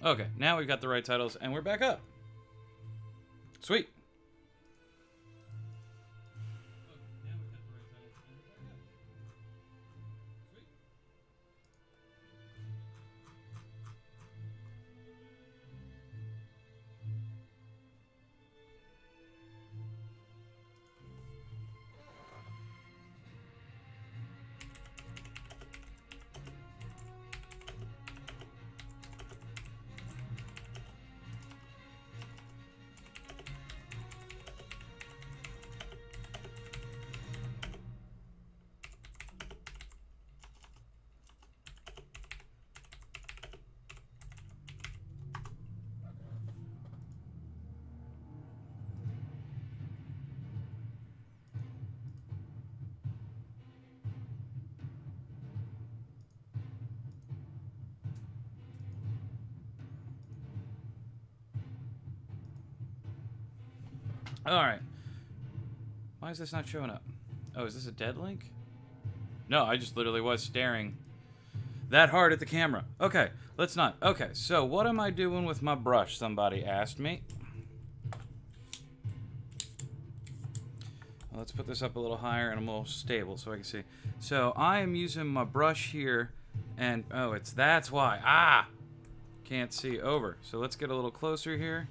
Okay, now we've got the right titles, and we're back up. Sweet. Alright. Why is this not showing up? Oh, is this a dead link? No, I just literally was staring that hard at the camera. Okay, let's not. Okay, so what am I doing with my brush? Somebody asked me. Let's put this up a little higher and a more stable so I can see. So I am using my brush here, and oh, that's why. Ah! Can't see over. So let's get a little closer here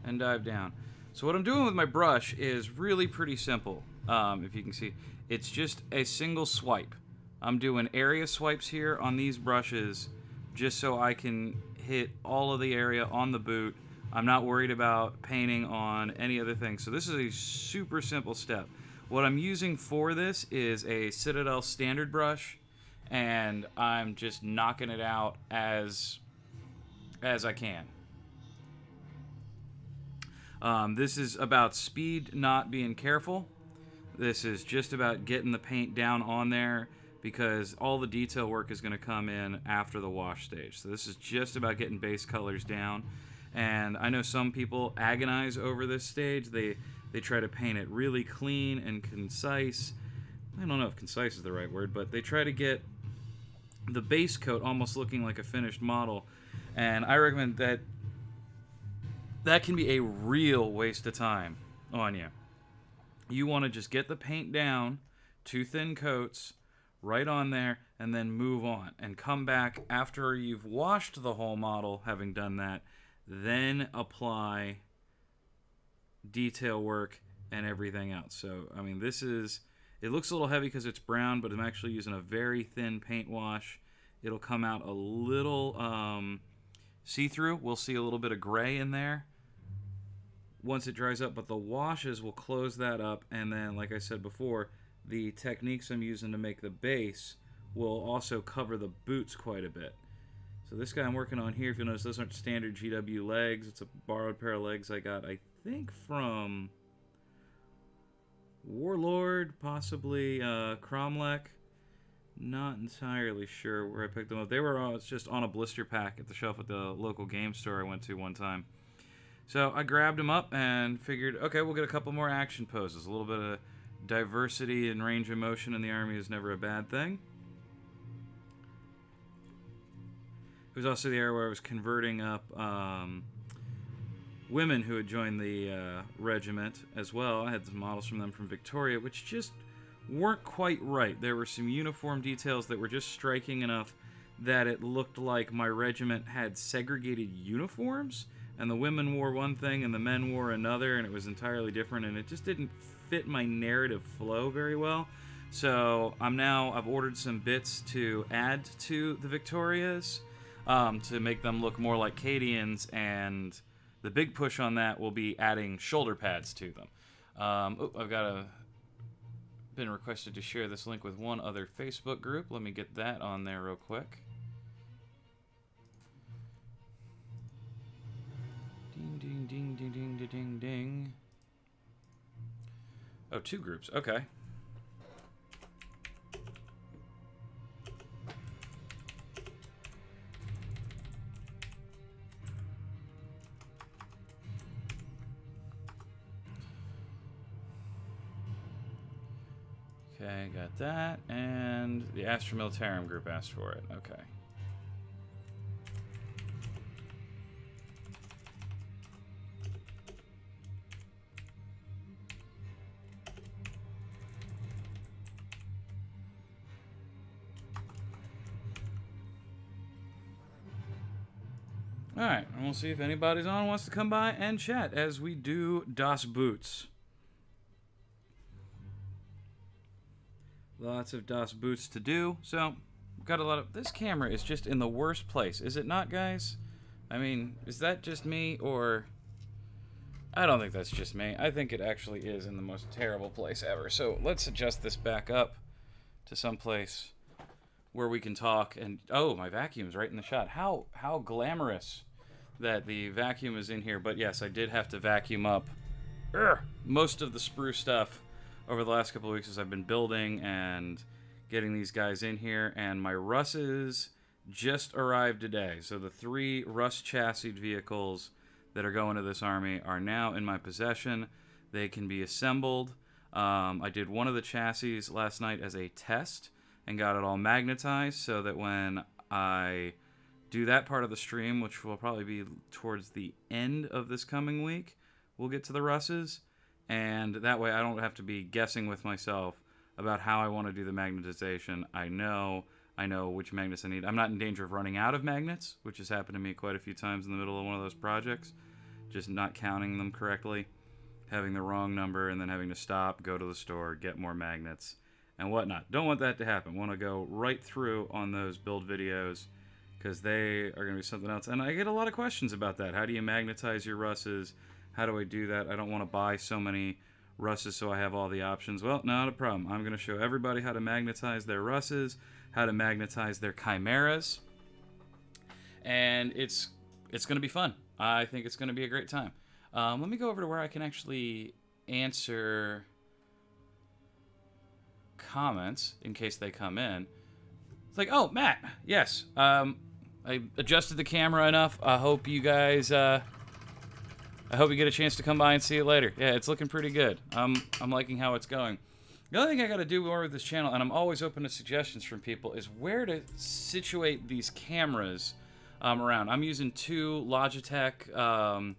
and dive down. So what I'm doing with my brush is really pretty simple. If you can see, it's just a single swipe. I'm doing area swipes here on these brushes just so I can hit all of the area on the boot. I'm not worried about painting on any other thing. So this is a super simple step. What I'm using for this is a Citadel standard brush, and I'm just knocking it out as I can. This is about speed, not being careful. This is just about getting the paint down on there because all the detail work is going to come in after the wash stage. So this is just about getting base colors down. And I know some people agonize over this stage. They try to paint it really clean and concise. I don't know if concise is the right word, but they try to get the base coat almost looking like a finished model. And I recommend that can be a real waste of time on you. You want to just get the paint down, 2 thin coats, right on there, and then move on. And come back after you've washed the whole model, having done that, then apply detail work and everything else. So, I mean, it looks a little heavy because it's brown, but I'm actually using a very thin paint wash. It'll come out a little see-through. We'll see a little bit of gray in there once it dries up, but the washes will close that up, and then, like I said before, the techniques I'm using to make the base will also cover the boots quite a bit. So this guy I'm working on here, if you'll notice, those aren't standard GW legs. It's a borrowed pair of legs I got, I think, from Warlord, possibly Cromlech. Not entirely sure where I picked them up. They were just on a blister pack at the shelf at the local game store I went to one time. So I grabbed them up and figured, okay, we'll get a couple more action poses. A little bit of diversity and range of motion in the army is never a bad thing. It was also the area where I was converting up women who had joined the regiment as well. I had some models from them from Victoria, which just weren't quite right. There were some uniform details that were just striking enough that it looked like my regiment had segregated uniforms, and the women wore one thing and the men wore another, and it was entirely different, and it just didn't fit my narrative flow very well. So I've ordered some bits to add to the Victorias to make them look more like Cadians, and the big push on that will be adding shoulder pads to them. I've been requested to share this link with one other Facebook group. Let me get that on there real quick. Ding, ding, ding, ding, ding, ding, ding, ding. Oh, 2 groups. Okay. Okay, got that. And the Astra Militarum group asked for it. Okay. Alright, and we'll see if anybody's on wants to come by and chat as we do Das Boots. Lots of Das Boots to do, so we've got a lot of... This camera is just in the worst place, is it not, guys? I mean, is that just me, or... I don't think that's just me. I think it actually is in the most terrible place ever. So let's adjust this back up to some place where we can talk. And oh, my vacuum's right in the shot. How glamorous that the vacuum is in here. But yes, I did have to vacuum up most of the sprue stuff over the last couple of weeks as I've been building and getting these guys in here. And my Russes just arrived today. So the 3 Russ chassis vehicles that are going to this army are now in my possession. They can be assembled. I did one of the chassis last night as a test and got it all magnetized so that when I do that part of the stream, which will probably be towards the end of this coming week, we'll get to the Russes, and that way I don't have to be guessing with myself about how I want to do the magnetization. I know which magnets I need. I'm not in danger of running out of magnets, which has happened to me quite a few times in the middle of one of those projects, just not counting them correctly, having the wrong number, and then having to stop, go to the store, get more magnets, and whatnot. Don't want that to happen. Want to go right through on those build videos, because they are going to be something else. And I get a lot of questions about that. How do you magnetize your Russes? How do I do that? I don't want to buy so many Russes so I have all the options. Well, not a problem. I'm going to show everybody how to magnetize their Russes, how to magnetize their Chimeras, and it's going to be fun. I think it's going to be a great time. Let me go over to where I can actually answer comments in case they come in. It's like, oh, Matt, yes. I adjusted the camera enough. I hope you guys, I hope you get a chance to come by and see it later. Yeah, it's looking pretty good. I'm liking how it's going. The other thing I got to do more with this channel, and I'm always open to suggestions from people, is where to situate these cameras around. I'm using 2 Logitech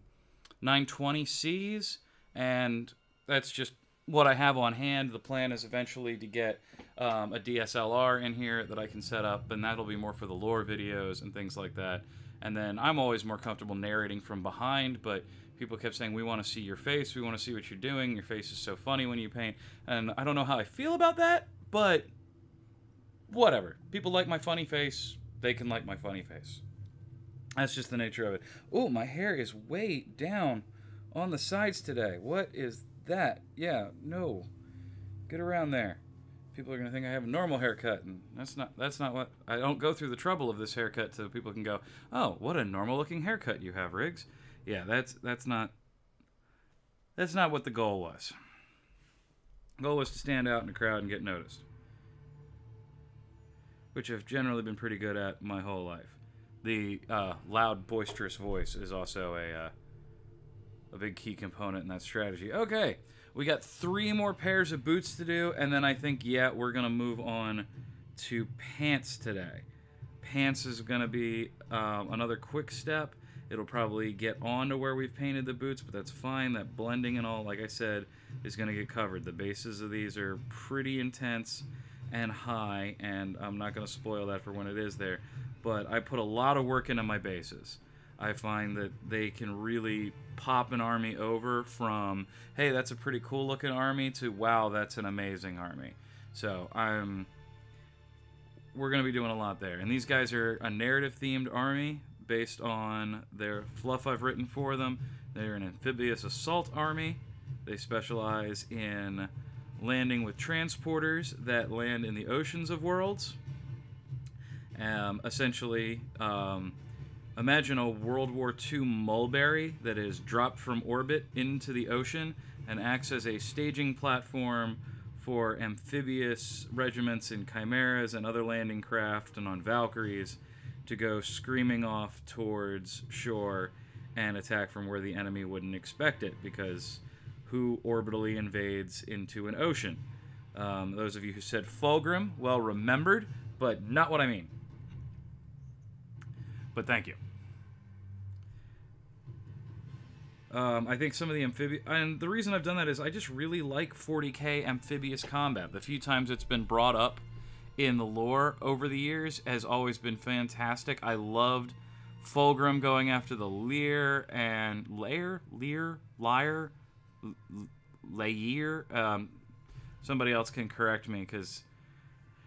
920Cs, and that's just what I have on hand. The plan is eventually to get a DSLR in here that I can set up, and that'll be more for the lore videos and things like that. And then I'm always more comfortable narrating from behind, but people kept saying, we want to see your face, we want to see what you're doing, your face is so funny when you paint. And I don't know how I feel about that, but whatever. People like my funny face, they can like my funny face. That's just the nature of it. Oh, my hair is way down on the sides today. What is that? Yeah, no. Get around there. People are going to think I have a normal haircut, and that's not what... I don't go through the trouble of this haircut so people can go, oh, what a normal-looking haircut you have, Riggs. Yeah, that's not what the goal was. The goal was to stand out in the crowd and get noticed, which I've generally been pretty good at my whole life. The loud, boisterous voice is also a big key component in that strategy. Okay, we got 3 more pairs of boots to do, and then I think, yeah, we're going to move on to pants today. Pants is going to be another quick step. It'll probably get on to where we've painted the boots, but that's fine. That blending and all, like I said, is going to get covered. The bases of these are pretty intense and high, and I'm not going to spoil that for when it is there. But I put a lot of work into my bases. I find that they can really pop an army over from, hey, that's a pretty cool looking army, to, wow, that's an amazing army. So we're going to be doing a lot there. And these guys are a narrative themed army based on their fluff I've written for them. They're an amphibious assault army. They specialize in landing with transporters that land in the oceans of worlds. Essentially, imagine a World War II mulberry that is dropped from orbit into the ocean and acts as a staging platform for amphibious regiments and chimeras and other landing craft and on Valkyries to go screaming off towards shore and attack from where the enemy wouldn't expect it, because who orbitally invades into an ocean? Those of you who said Fulgrim, well remembered, but not what I mean. But thank you. I think some of the amphibious... And the reason I've done that is I just really like 40k amphibious combat. The few times it's been brought up in the lore over the years has always been fantastic. I loved Fulgrim going after the Lear and Lair, Lyre, Lair. Somebody else can correct me, because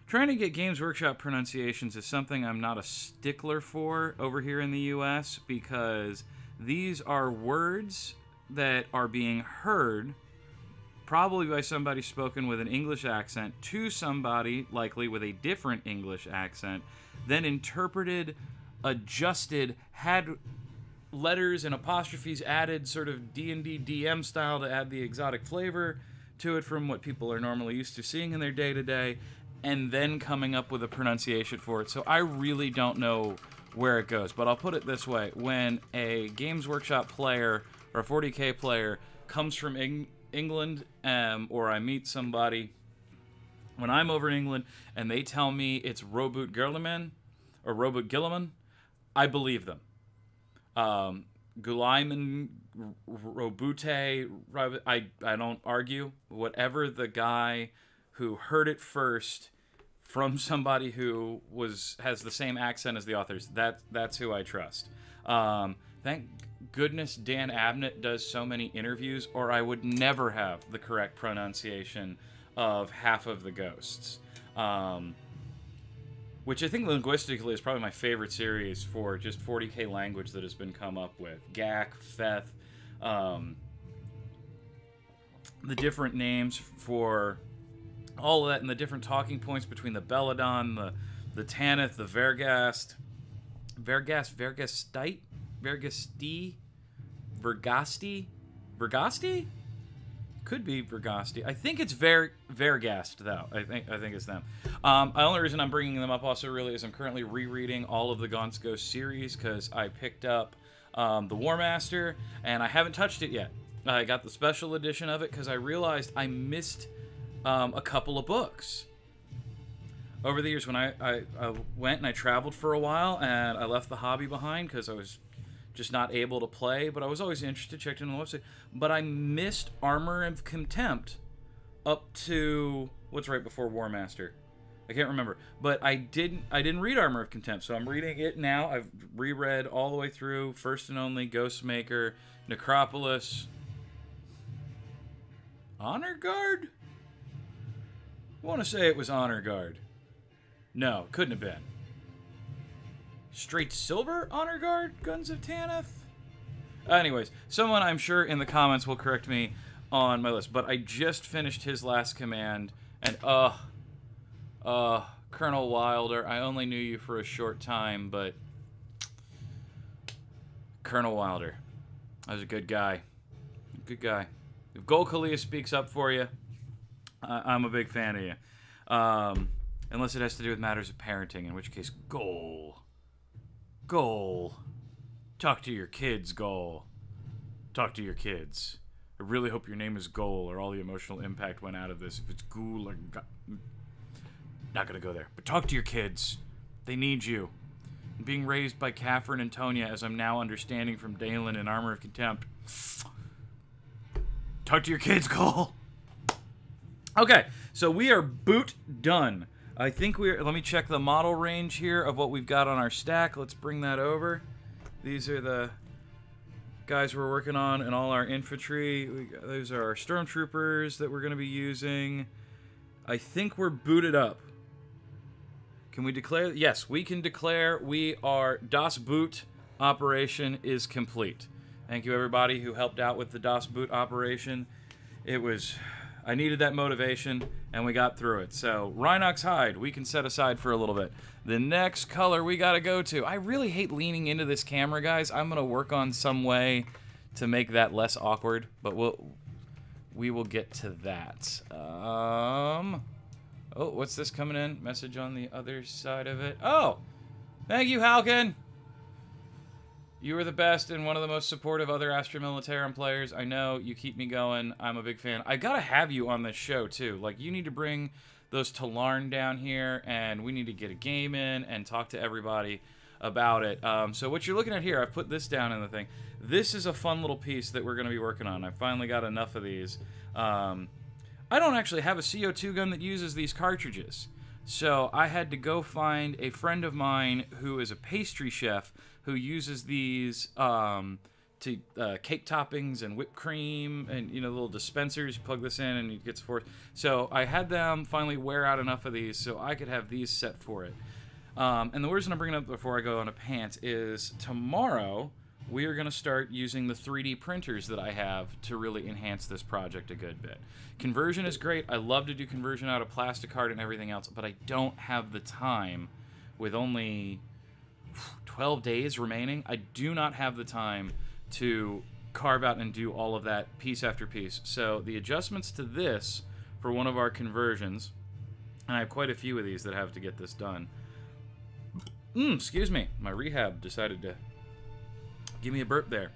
trying to get Games Workshop pronunciations is something I'm not a stickler for over here in the U.S., because these are words that are being heard probably by somebody spoken with an English accent to somebody likely with a different English accent, then interpreted, adjusted, had letters and apostrophes added sort of D&D DM style to add the exotic flavor to it from what people are normally used to seeing in their day-to-day, and then coming up with a pronunciation for it. So I really don't know where it goes, but I'll put it this way. When a Games Workshop player or a 40K player comes from England, or I meet somebody when I'm over in England and they tell me it's Robot Gilliman or Robot Gilliman, I believe them. Gulaiman, Robute, I don't argue. Whatever the guy who heard it first from somebody who has the same accent as the authors, that's who I trust. Thank goodness Dan Abnett does so many interviews, or I would never have the correct pronunciation of half of the ghosts. Which I think linguistically is probably my favorite series for just 40K language that has been come up with. Gak, Feth, the different names for all of that, and the different talking points between the Belladon, the Tanith, the Vergast, Vergastite, Vergasti? Could be Vergasti. I think it's Vergast, though. I think it's them. The only reason I'm bringing them up also really is I'm currently rereading all of the Gaunt's Ghost series, because I picked up the War Master, and I haven't touched it yet. I got the special edition of it because I realized I missed a couple of books. Over the years, when I went and I traveled for a while, and I left the hobby behind because I was just not able to play, but I was always interested, checked in on the website. But I missed Armor of Contempt up to what's right before War Master. I can't remember, but I didn't read Armor of Contempt, so I'm reading it now. I've reread all the way through First and Only, Ghostmaker, Necropolis, Honor Guard. I want to say it was Honor Guard. No, couldn't have been. Straight Silver Honor Guard, Guns of Tanith? Anyways, someone I'm sure in the comments will correct me on my list, but I just finished his last command, and Colonel Wilder, I only knew you for a short time, but Colonel Wilder, that was a good guy. Good guy. If Gol Kalia speaks up for you, I'm a big fan of you. Unless it has to do with matters of parenting, in which case, Gol. Talk to your kids, Gol. Talk to your kids. I really hope your name is Gol, or all the emotional impact went out of this. If it's Ghoul or... Not gonna go there. But talk to your kids. They need you. Being raised by Catherine and Tonya, as I'm now understanding from Dalen in Armor of Contempt. Talk to your kids, Gol. Okay, so we are boot done. I think let me check the model range here of what we've got on our stack. Let's bring that over. These are the guys we're working on and all our infantry. Those are our stormtroopers that we're going to be using. I think we're booted up. Can we declare? Yes, we can declare we are Das Boot operation is complete. Thank you everybody who helped out with the Das Boot operation. I needed that motivation, and we got through it. So, Rhinox Hide, we can set aside for a little bit. The next color we gotta go to. I really hate leaning into this camera, guys. I'm gonna work on some way to make that less awkward, but we will get to that. Oh, what's this coming in? Message on the other side of it. Oh, thank you, Halkin. You are the best and one of the most supportive other Astra Militarum players. I know, you keep me going. I'm a big fan. I gotta have you on this show, too. Like, you need to bring those Talarn down here, and we need to get a game in and talk to everybody about it. So what you're looking at here, I've put this down in the thing. This is a fun little piece that we're going to be working on. I finally got enough of these. I don't actually have a CO2 gun that uses these cartridges. So I had to go find a friend of mine who is a pastry chef who uses these to cake toppings and whipped cream and, you know, little dispensers. You plug this in and it gets forth. So I had them finally wear out enough of these so I could have these set for it. And the reason I'm bringing up before I go on to pants is tomorrow we are going to start using the 3D printers that I have to really enhance this project a good bit. Conversion is great. I love to do conversion out of plastic art and everything else, but I don't have the time with only 12 days remaining. I do not have the time to carve out and do all of that piece after piece. So the adjustments to this for one of our conversions, and I have quite a few of these that have to get this done. Excuse me. My rehab decided to give me a burp there.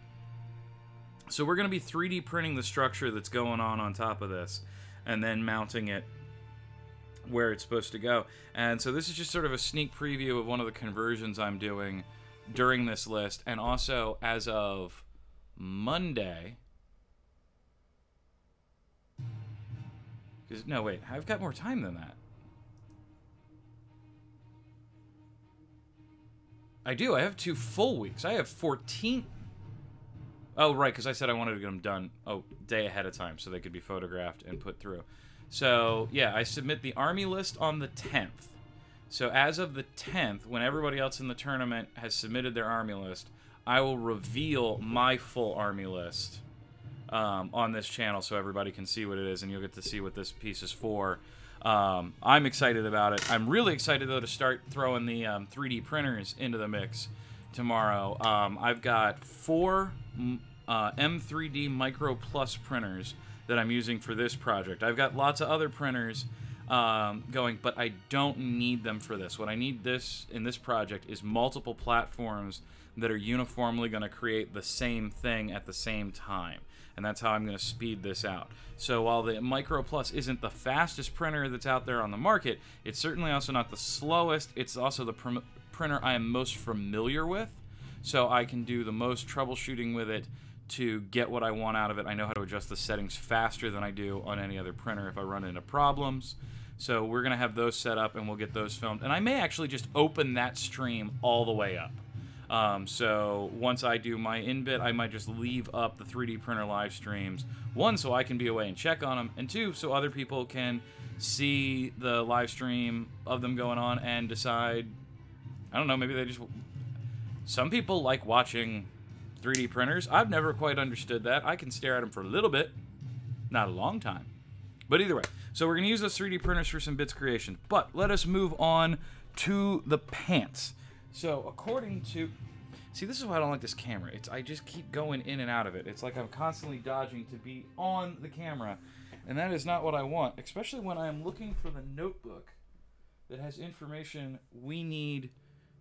So we're going to be 3D printing the structure that's going on top of this and then mounting it where it's supposed to go. And so this is just sort of a sneak preview of one of the conversions I'm doing during this list. And also, as of Monday... No, wait. I've got more time than that. I do. I have 2 full weeks. I have 14... Oh, right, because I said I wanted to get them done a day ahead of time so they could be photographed and put through. So, yeah, I submit the Army list on the 10th. So as of the 10th, when everybody else in the tournament has submitted their Army list, I will reveal my full Army list on this channel so everybody can see what it is, and you'll get to see what this piece is for. I'm excited about it. I'm really excited, though, to start throwing the 3D printers into the mix tomorrow. I've got 4 M3D Micro Plus printers that I'm using for this project. I've got lots of other printers going, but I don't need them for this. What I need in this project is multiple platforms that are uniformly going to create the same thing at the same time. And that's how I'm going to speed this out. So while the Micro Plus isn't the fastest printer that's out there on the market, it's certainly also not the slowest. It's also the printer I am most familiar with, so I can do the most troubleshooting with it to get what I want out of it. I know how to adjust the settings faster than I do on any other printer if I run into problems. So we're going to have those set up and we'll get those filmed. And I may actually just open that stream all the way up. So once I do my in-bit, I might just leave up the 3D printer live streams. 1, so I can be away and check on them, and 2, so other people can see the live stream of them going on and decide, I don't know, maybe they just... Some people like watching 3D printers. I've never quite understood that. I can stare at them for a little bit, not a long time. But either way, so we're going to use those 3D printers for some bits creation. But let us move on to the pants. So according to... See, this is why I don't like this camera. I just keep going in and out of it. It's like I'm constantly dodging to be on the camera. And that is not what I want, especially when I am looking for the notebook that has information we need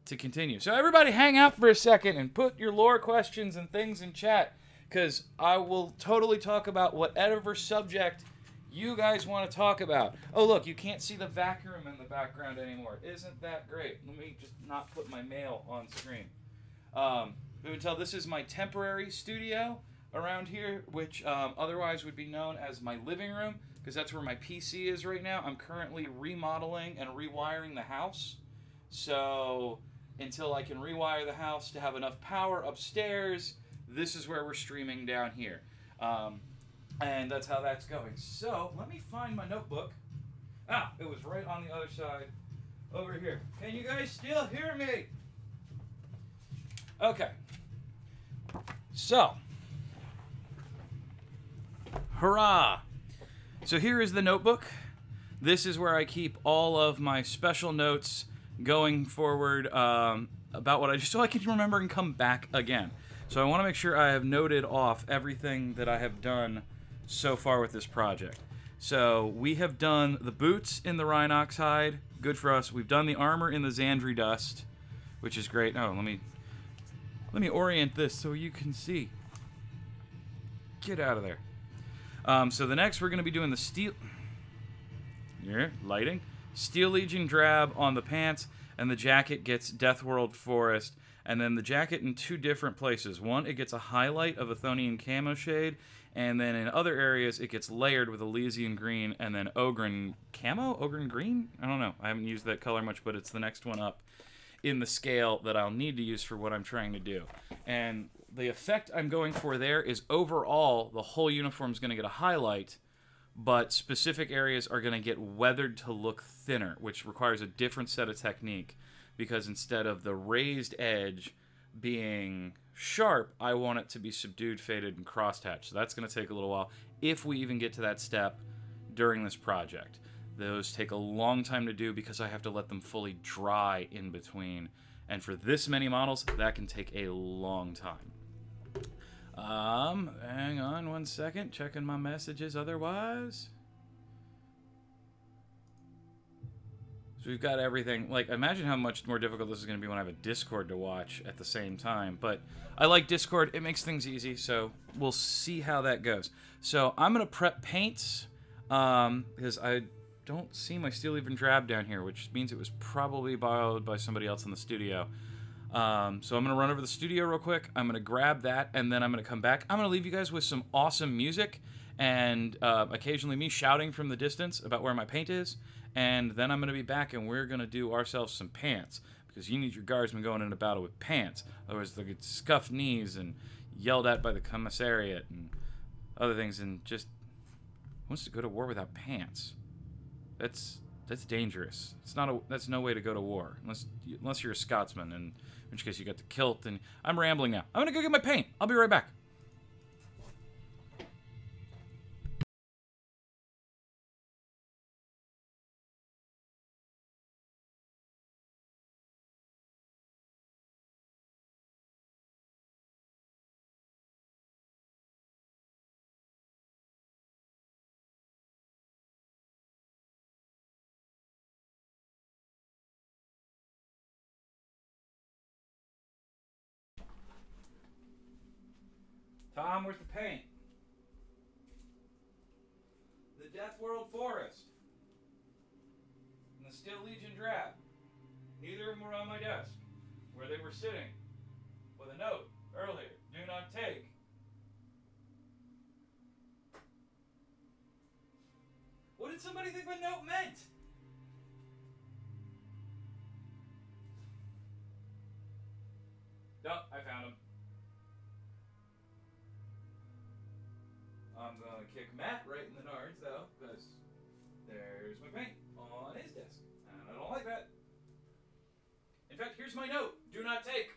to continue. So everybody hang out for a second and put your lore questions and things in chat, because I will totally talk about whatever subject you guys want to talk about. Oh, look, you can't see the vacuum in the background anymore. Isn't that great? Let me just not put my mail on screen. You can tell this is my temporary studio around here, which otherwise would be known as my living room, because that's where my PC is right now. I'm currently remodeling and rewiring the house. So until I can rewire the house to have enough power upstairs, this is where we're streaming down here. And that's how that's going. So let me find my notebook. Ah, it was right on the other side over here. Can you guys still hear me? Okay. So, hurrah! So here is the notebook. This is where I keep all of my special notes going forward about what I just, so I can remember and come back again. So I want to make sure I have noted off everything that I have done so far with this project. So we have done the boots in the Rhinox hide, good for us. We've done the armor in the Xandri dust, which is great. Oh, let me orient this so you can see. Get out of there. So the next we're going to be doing the steel... Here, lighting. Steel Legion drab on the pants, and the jacket gets Deathworld Forest. And then the jacket in 2 different places. One, it gets a highlight of Athonian camo shade, and then in other areas, it gets layered with Elysian green and then Ogren camo? Ogren green? I don't know. I haven't used that color much, but it's the next one up in the scale that I'll need to use for what I'm trying to do. And the effect I'm going for there is overall, the whole uniform is going to get a highlight, but specific areas are going to get weathered to look thinner, which requires a different set of technique, because instead of the raised edge being sharp, I want it to be subdued, faded, and crosshatched. So that's going to take a little while, if we even get to that step during this project. Those take a long time to do because I have to let them fully dry in between. And for this many models, that can take a long time. Hang on 1 second. Checking my messages otherwise. So we've got everything. Like, imagine how much more difficult this is going to be when I have a Discord to watch at the same time. But I like Discord. It makes things easy, so we'll see how that goes. So I'm going to prep paints because I don't see my Steel Even Drab down here, which means it was probably borrowed by somebody else in the studio. So I'm going to run over the studio real quick. I'm going to grab that, and then I'm going to come back. I'm going to leave you guys with some awesome music and occasionally me shouting from the distance about where my paint is. And then I'm going to be back, and we're going to do ourselves some pants, because you need your guardsmen going into battle with pants. Otherwise, they'll get scuffed knees and yelled at by the commissariat and other things. And just who wants to go to war without pants? That's dangerous. That's no way to go to war unless you're a Scotsman, in which case you got the kilt. And I'm rambling now. I'm gonna go get my paint. I'll be right back. Tom, where's the paint? The Death World Forest. And the Still Legion Drab. Neither of them were on my desk, where they were sitting, with a note earlier. Do not take. What did somebody think my note meant? Nope, I found him. I'm going to kick Matt right in the nards, though, because there's my paint on his desk. And I don't like that. In fact, here's my note. Do not take.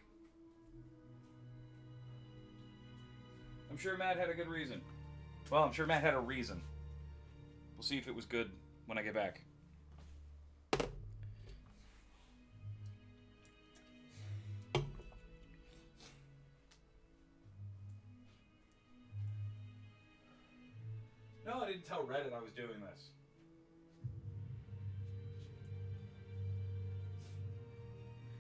I'm sure Matt had a good reason. Well, I'm sure Matt had a reason. We'll see if it was good when I get back. No, I didn't tell Reddit I was doing this.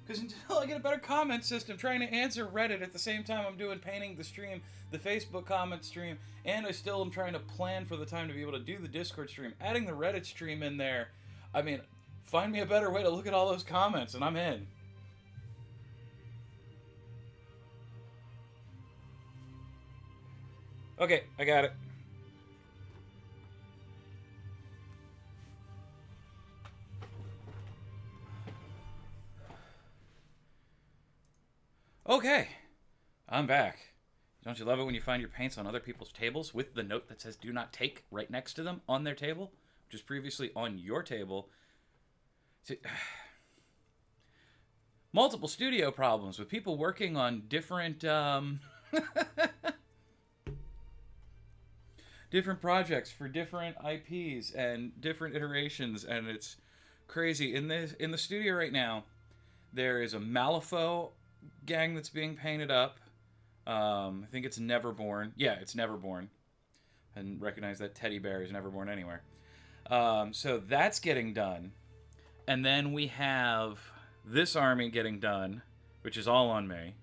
Because until I get a better comment system, trying to answer Reddit at the same time I'm doing painting the stream, the Facebook comment stream, and I still am trying to plan for the time to be able to do the Discord stream. Adding the Reddit stream in there, I mean, find me a better way to look at all those comments, and I'm in. Okay, I got it. Okay, I'm back. Don't you love it when you find your paints on other people's tables with the note that says do not take right next to them on their table, which is previously on your table? See, multiple studio problems with people working on different different projects for different IPs and different iterations, and it's crazy. In the studio right now, there is a Malifaux gang that's being painted up. I think it's Neverborn. Yeah, it's Neverborn. And recognize that teddy bear is Neverborn anywhere. So that's getting done. And then we have this army getting done, which is all on me.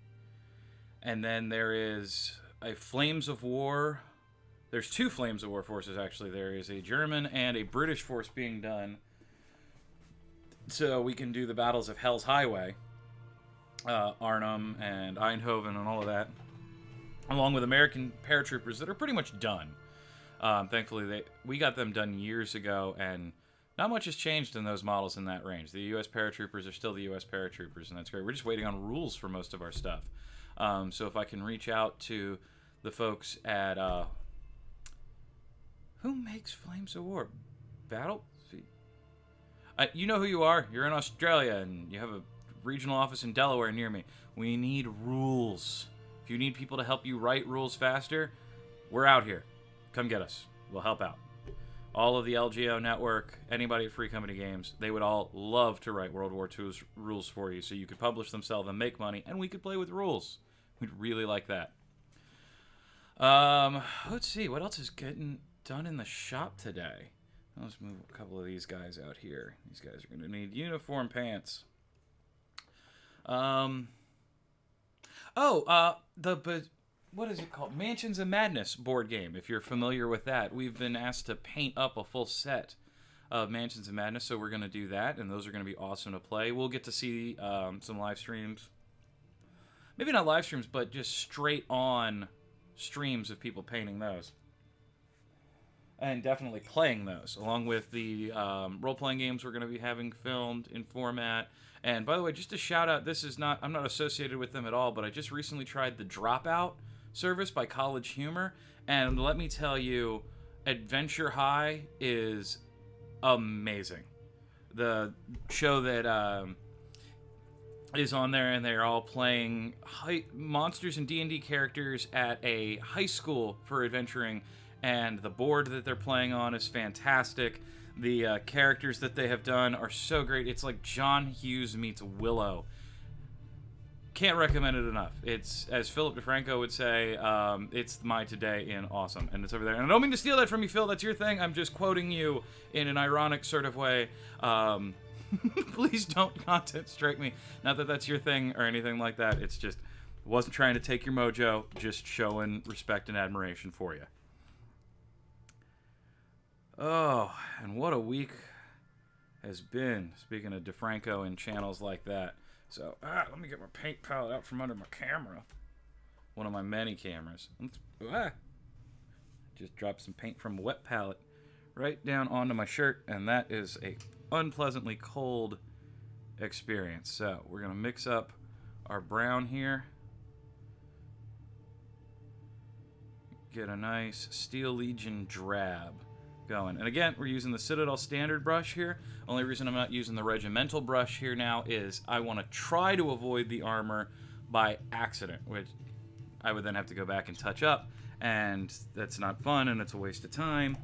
And then there is a Flames of War. There's 2 Flames of War forces, actually. There is a German and a British force being done. So we can do the battles of Hell's Highway. Arnhem and Eindhoven and all of that, along with American paratroopers that are pretty much done. Thankfully, we got them done years ago, and not much has changed in those models in that range. The U.S. paratroopers are still the U.S. paratroopers, and that's great. We're just waiting on rules for most of our stuff. So if I can reach out to the folks at... who makes Flames of War? Battlefield? You know who you are. You're in Australia, and you have a regional office in Delaware near me. We need rules. If you need people to help you write rules faster, we're out here. Come get us. We'll help out. All of the LGO network, anybody at Free Company Games, they would all love to write World War II's rules for you so you could publish them, sell them, make money, and we could play with rules. We'd really like that. Let's see. What else is getting done in the shop today? Let's move a couple of these guys out here. These guys are going to need uniform pants. What is it called? Mansions of Madness board game, if you're familiar with that. We've been asked to paint up a full set of Mansions of Madness, so we're going to do that, and those are going to be awesome to play. We'll get to see some live streams. Maybe not live streams, but just straight on streams of people painting those. And definitely playing those, along with the role-playing games we're going to be having filmed in format. And by the way, just a shout-out, I'm not associated with them at all, but I just recently tried the Dropout service by College Humor, and let me tell you, Adventure High is amazing. The show that is on there, and they're all playing monsters and D&D characters at a high school for adventuring, and the board that they're playing on is fantastic. The characters that they have done are so great. It's like John Hughes meets Willow. Can't recommend it enough. It's, as Philip DeFranco would say, it's my today in awesome, and it's over there. And I don't mean to steal that from you, Phil. That's your thing. I'm just quoting you in an ironic sort of way. Please don't content strike me. Not that that's your thing or anything like that. It's just, wasn't trying to take your mojo, just showing respect and admiration for you. Oh, and what a week has been, speaking of DeFranco and channels like that. So, let me get my paint palette out from under my camera. One of my many cameras. Just dropped some paint from a wet palette right down onto my shirt, and that is a unpleasantly cold experience. So, we're going to mix up our brown here. Get a nice Steel Legion drab going. And again, we're using the Citadel Standard brush here. Only reason I'm not using the Regimental brush here now is I want to try to avoid the armor by accident, which I would then have to go back and touch up, and that's not fun, and it's a waste of time.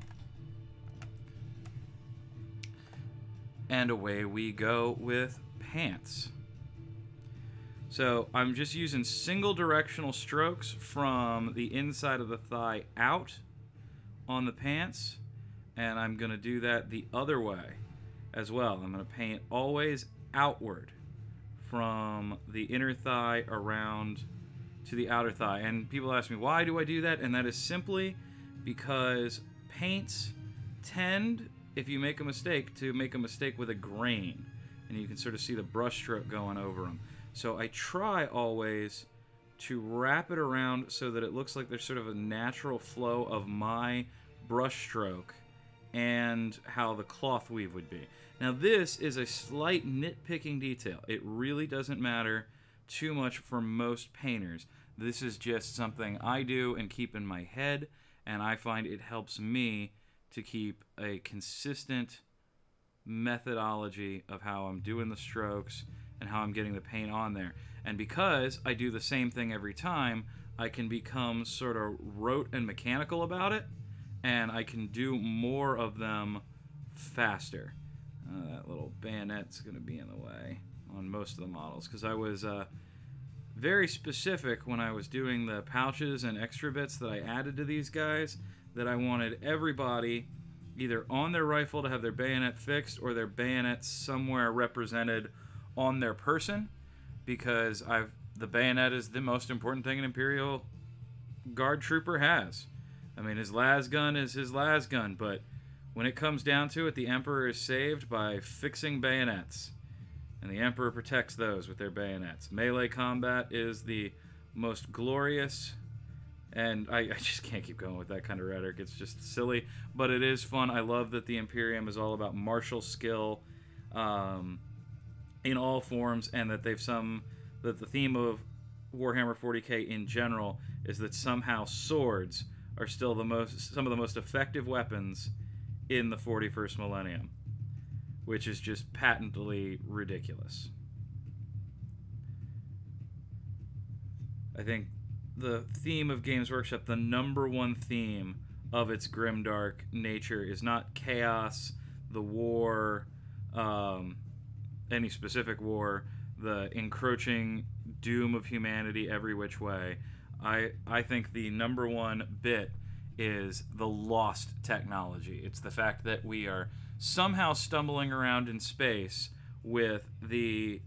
And away we go with pants. So I'm just using single directional strokes from the inside of the thigh out on the pants. And I'm going to do that the other way as well. I'm going to paint always outward from the inner thigh around to the outer thigh. And people ask me, why do I do that? And that is simply because paints tend, if you make a mistake, to make a mistake with a grain. And you can sort of see the brush stroke going over them. So I try always to wrap it around so that it looks like there's sort of a natural flow of my brush stroke and how the cloth weave would be. Now this is a slight nitpicking detail. It really doesn't matter too much for most painters. This is just something I do and keep in my head, and I find it helps me to keep a consistent methodology of how I'm doing the strokes and how I'm getting the paint on there. And because I do the same thing every time, I can become sort of rote and mechanical about it, and I can do more of them faster. That little bayonet's going to be in the way on most of the models, because I was very specific when I was doing the pouches and extra bits that I added to these guys, that I wanted everybody either on their rifle to have their bayonet fixed or their bayonet somewhere represented on their person, because the bayonet is the most important thing an Imperial Guard trooper has. I mean, his las gun is his las gun, but when it comes down to it, the Emperor is saved by fixing bayonets. and the Emperor protects those with their bayonets. Melee combat is the most glorious, and I just can't keep going with that kind of rhetoric. It's just silly, but it is fun. I love that the Imperium is all about martial skill in all forms, and that that the theme of Warhammer 40k in general is that somehow swords are still some of the most effective weapons in the 41st millennium, which is just patently ridiculous. I think the theme of Games Workshop, the #1 theme of its grimdark nature, is not chaos, the war, any specific war, the encroaching doom of humanity every which way. I think the #1 bit is the lost technology. It's the fact that we are somehow stumbling around in space with the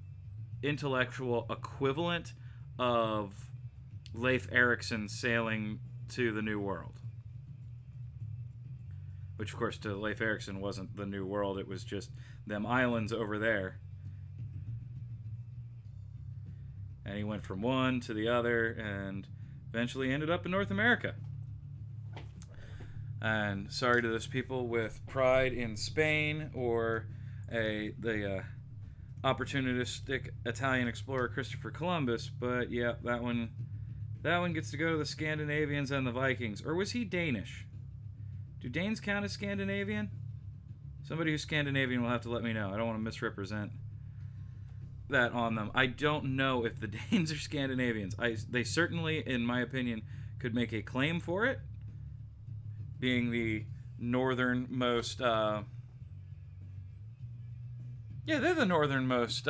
intellectual equivalent of Leif Erikson sailing to the New World. Which, of course, to Leif Erikson wasn't the New World. It was just them islands over there. And he went from one to the other and eventually ended up in North America. And sorry to those people with pride in Spain or the opportunistic Italian explorer Christopher Columbus, but yeah, that one gets to go to the Scandinavians and the Vikings. Or was he Danish? Do Danes count as Scandinavian? Somebody who's Scandinavian will have to let me know. I don't want to misrepresent that on them. I don't know if the Danes are Scandinavians. They certainly, in my opinion, could make a claim for it, being the northernmost... yeah, they're the northernmost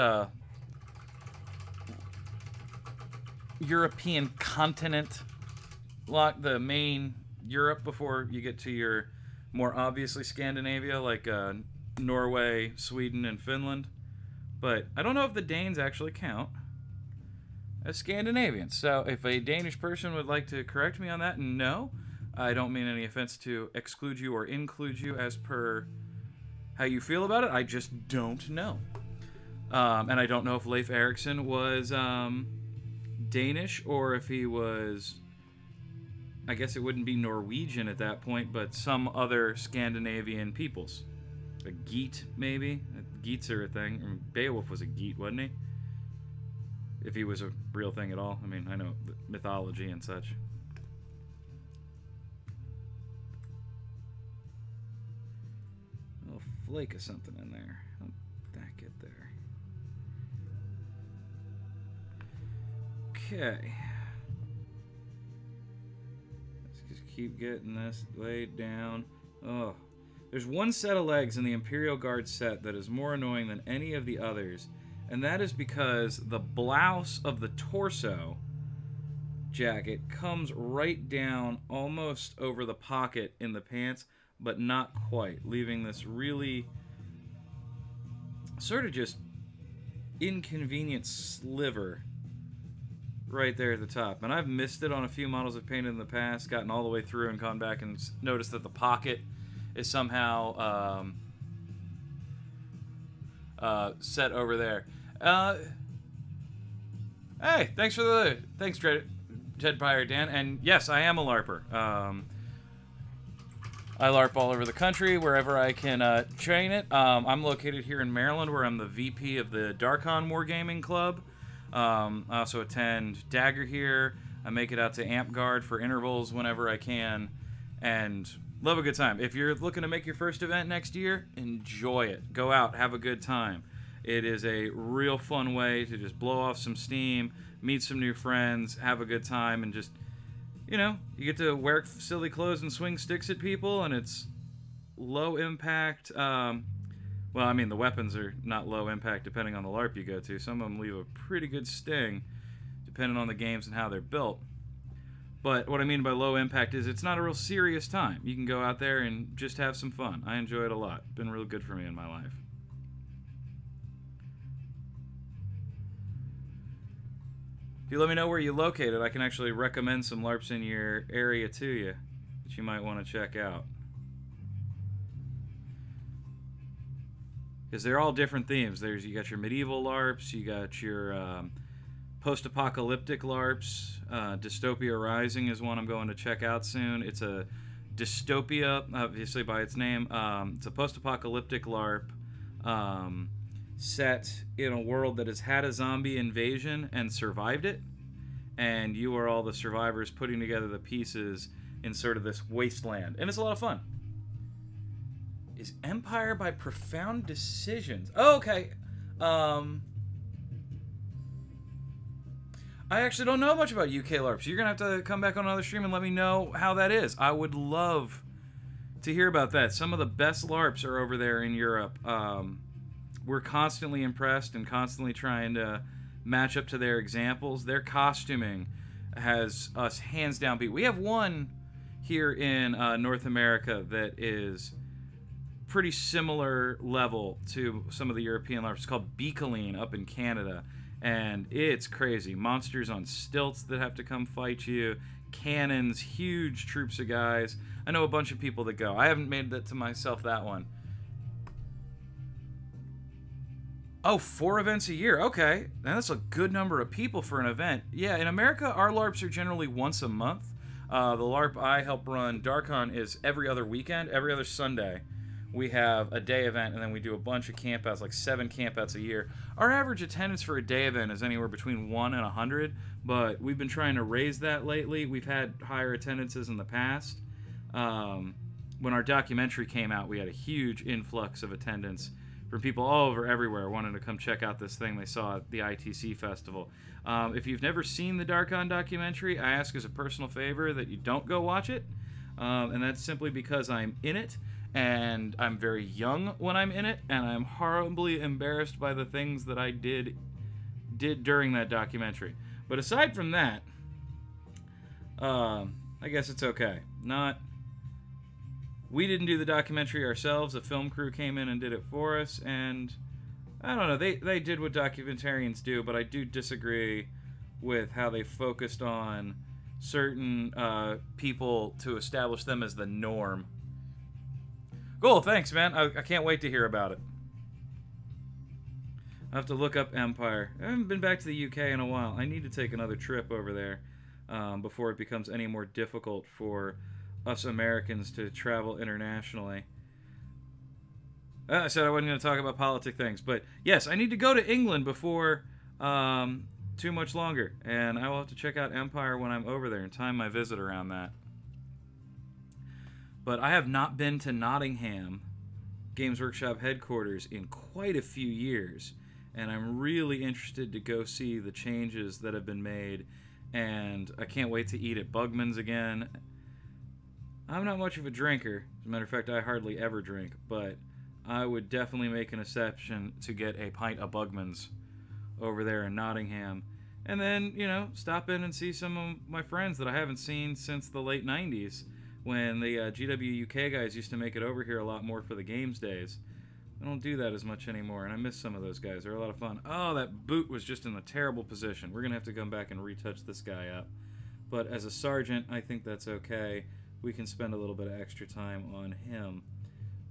European continent, like the main Europe before you get to your more obviously Scandinavia, like Norway, Sweden, and Finland. But I don't know if the Danes actually count as Scandinavians. So if a Danish person would like to correct me on that, no, I don't mean any offense to exclude you or include you as per how you feel about it. I just don't know. And I don't know if Leif Erikson was Danish or if he was... I guess it wouldn't be Norwegian at that point, but some other Scandinavian peoples. A Geat, maybe? Geats are a thing. I mean, Beowulf was a Geat, wasn't he? If he was a real thing at all. I mean, I know mythology and such. A little flake of something in there. How'd that get there? Okay. Keep getting this laid down. Oh, there's one set of legs in the Imperial Guard set that is more annoying than any of the others, and that is because the blouse of the torso jacket comes right down almost over the pocket in the pants, but not quite, leaving this really sort of just inconvenient sliver right there at the top. And I've missed it on a few models I've painted in the past, gotten all the way through and gone back and noticed that the pocket is somehow set over there. Hey, thanks Jedpire Dan. And yes, I am a LARPer. I LARP all over the country, wherever I can train it. I'm located here in Maryland, where I'm the VP of the Darkon Wargaming Club. I also attend Dagger here. I make it out to Amp Guard for intervals whenever I can, and love a good time. If you're looking to make your first event next year, enjoy it. Go out, have a good time. It is a real fun way to just blow off some steam, meet some new friends, have a good time, and just, you know, you get to wear silly clothes and swing sticks at people, and it's low impact. Well, I mean, the weapons are not low impact depending on the LARP you go to. Some of them leave a pretty good sting depending on the games and how they're built. But what I mean by low impact is it's not a real serious time. You can go out there and just have some fun. I enjoy it a lot. It's been real good for me in my life. If you let me know where you're located, I can actually recommend some LARPs in your area to you that you might want to check out. because they're all different themes. You got your medieval LARPs, you got your post-apocalyptic LARPs. Dystopia Rising is one I'm going to check out soon. It's a dystopia, obviously by its name. It's a post-apocalyptic LARP set in a world that has had a zombie invasion and survived it, and you are all the survivors putting together the pieces in sort of this wasteland, and it's a lot of fun. Is Empire by Profound Decisions? Oh, okay. I actually don't know much about UK LARPs. You're going to have to come back on another stream and let me know how that is. I would love to hear about that. Some of the best LARPs are over there in Europe. We're constantly impressed and constantly trying to match up to their examples. Their costuming has us hands down beat. We have one here in North America that is pretty similar level to some of the European LARPs. It's called Beacoline up in Canada. And it's crazy. Monsters on stilts that have to come fight you. Cannons, huge troops of guys. I know a bunch of people that go. I haven't made that to myself, that one. Oh, 4 events a year. Okay. That's a good number of people for an event. Yeah, in America, our LARPs are generally once a month. The LARP I help run, Darkon, is every other weekend, every other Sunday. We have a day event, and then we do a bunch of campouts, like 7 campouts a year. Our average attendance for a day event is anywhere between 1 and 100, but we've been trying to raise that lately. We've had higher attendances in the past. When our documentary came out, we had a huge influx of attendance from people all over everywhere wanting to come check out this thing they saw at the ITC festival. If you've never seen the Darkon documentary, I ask as a personal favor that you don't go watch it, and that's simply because I'm in it. And I'm very young when I'm in it, and I'm horribly embarrassed by the things that I did during that documentary. But aside from that, I guess it's okay. We didn't do the documentary ourselves. A film crew came in and did it for us, and I don't know. They did what documentarians do, but I do disagree with how they focused on certain people to establish them as the norm. Cool, thanks, man. I can't wait to hear about it. I have to look up Empire. I haven't been back to the UK in a while. I need to take another trip over there before it becomes any more difficult for us Americans to travel internationally. I said I wasn't going to talk about politic things, but yes, I need to go to England before too much longer, and I will have to check out Empire when I'm over there and time my visit around that. But I have not been to Nottingham Games Workshop headquarters in quite a few years, and I'm really interested to go see the changes that have been made, and I can't wait to eat at Bugman's again. I'm not much of a drinker. As a matter of fact, I hardly ever drink, but I would definitely make an exception to get a pint of Bugman's over there in Nottingham. And then, you know, stop in and see some of my friends that I haven't seen since the late 90s. When the GW UK guys used to make it over here a lot more for the games days. I don't do that as much anymore, and I miss some of those guys. They're a lot of fun. Oh, that boot was just in a terrible position. We're going to have to come back and retouch this guy up. But as a sergeant, I think that's okay. We can spend a little bit of extra time on him.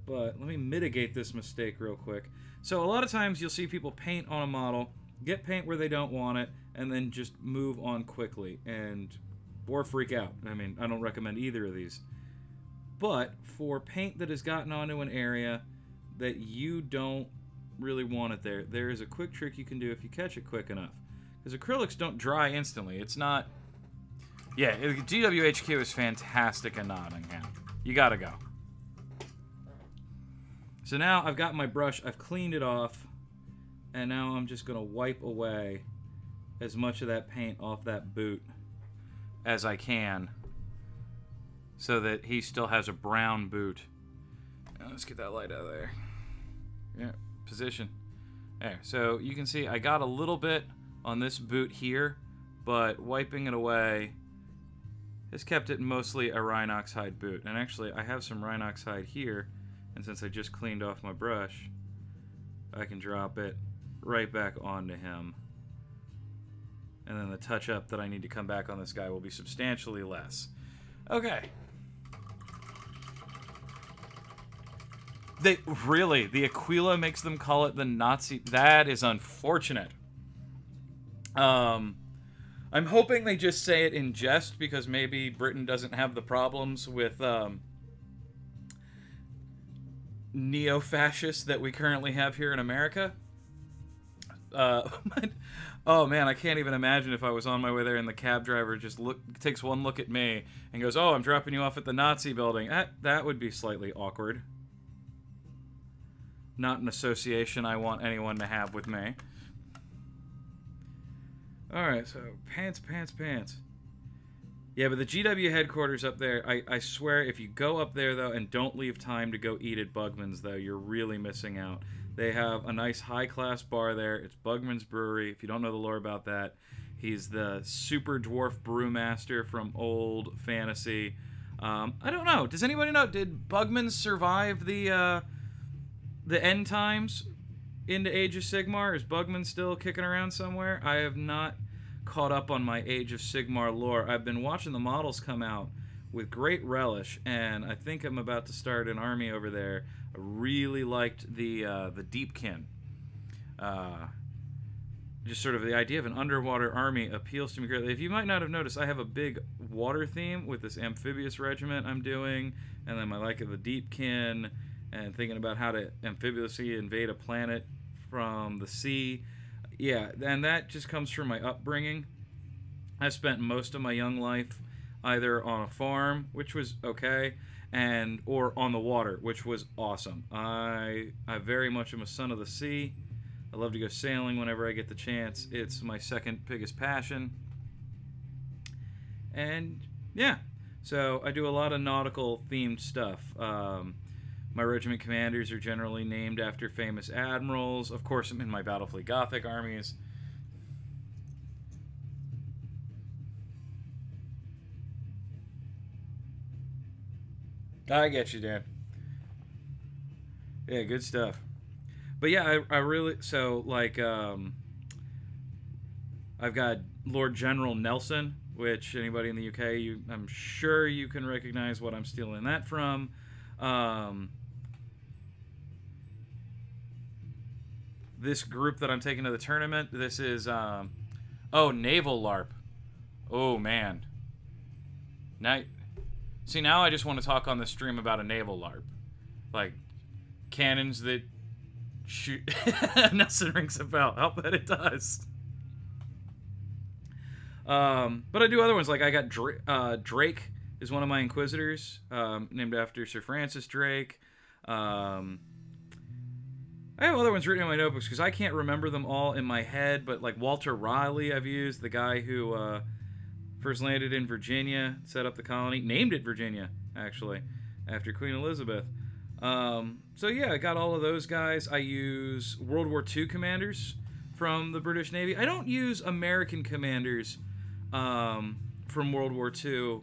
But let me mitigate this mistake real quick. So a lot of times you'll see people paint on a model, get paint where they don't want it, and then just move on quickly. Or freak out. I mean, I don't recommend either of these. But for paint that has gotten onto an area that you don't really want it there, there is a quick trick you can do if you catch it quick enough. Because acrylics don't dry instantly. It's not... Yeah, GWHQ is fantastic in Nottingham. You gotta go. So now I've got my brush, I've cleaned it off, and now I'm just gonna wipe away as much of that paint off that boot as I can, so that he still has a brown boot. Let's get that light out of there. Yeah, position. There, so you can see I got a little bit on this boot here, but wiping it away has kept it mostly a Rhinox hide boot. And actually, I have some Rhinox hide here, and since I just cleaned off my brush, I can drop it right back onto him. And then the touch-up that I need to come back on this guy will be substantially less. Okay. They really, the Aquila makes them call it the Nazi. That is unfortunate. I'm hoping they just say it in jest because maybe Britain doesn't have the problems with neo-fascists that we currently have here in America. Oh man, I can't even imagine if I was on my way there and the cab driver just takes one look at me and goes, "Oh, I'm dropping you off at the Nazi building." That would be slightly awkward. Not an association I want anyone to have with me. Alright, so pants. Yeah, but the GW headquarters up there, I swear, if you go up there, though, and don't leave time to go eat at Bugman's, though, you're really missing out. They have a nice high-class bar there. It's Bugman's Brewery. If you don't know the lore about that, he's the super dwarf brewmaster from old fantasy. I don't know. Does anybody know? Did Bugman's survive the end times into Age of Sigmar? Is Bugman still kicking around somewhere? I have not caught up on my Age of Sigmar lore. I've been watching the models come out with great relish, and I think I'm about to start an army over there. I really liked the Deepkin. Just sort of the idea of an underwater army appeals to me greatly. If you might not have noticed, I have a big water theme with this amphibious regiment I'm doing, and then my like of the Deepkin, and thinking about how to amphibiously invade a planet from the sea. Yeah, and that just comes from my upbringing. I spent most of my young life either on a farm, which was okay, or on the water, which was awesome. I very much am a son of the sea. I love to go sailing whenever I get the chance. It's my second biggest passion. And yeah, so I do a lot of nautical themed stuff. My regiment commanders are generally named after famous admirals. Of course, I'm in my Battlefleet Gothic armies. I get you, Dan. Yeah, good stuff. But yeah, I really... So, like, I've got Lord General Nelson, which anybody in the UK, I'm sure you can recognize what I'm stealing that from. This group that I'm taking to the tournament, this is, oh, Naval LARP. Oh, man. Now I just want to talk on the stream about a Naval LARP. Like, cannons that shoot... Nelson rings a bell. I'll bet it does. But I do other ones. Like, I got Drake is one of my Inquisitors, named after Sir Francis Drake. I have other ones written in my notebooks because I can't remember them all in my head, but like Walter Riley I've used, the guy who first landed in Virginia, set up the colony, named it Virginia, actually, after Queen Elizabeth. So yeah, I got all of those guys. I use World War II commanders from the British Navy. I don't use American commanders from World War II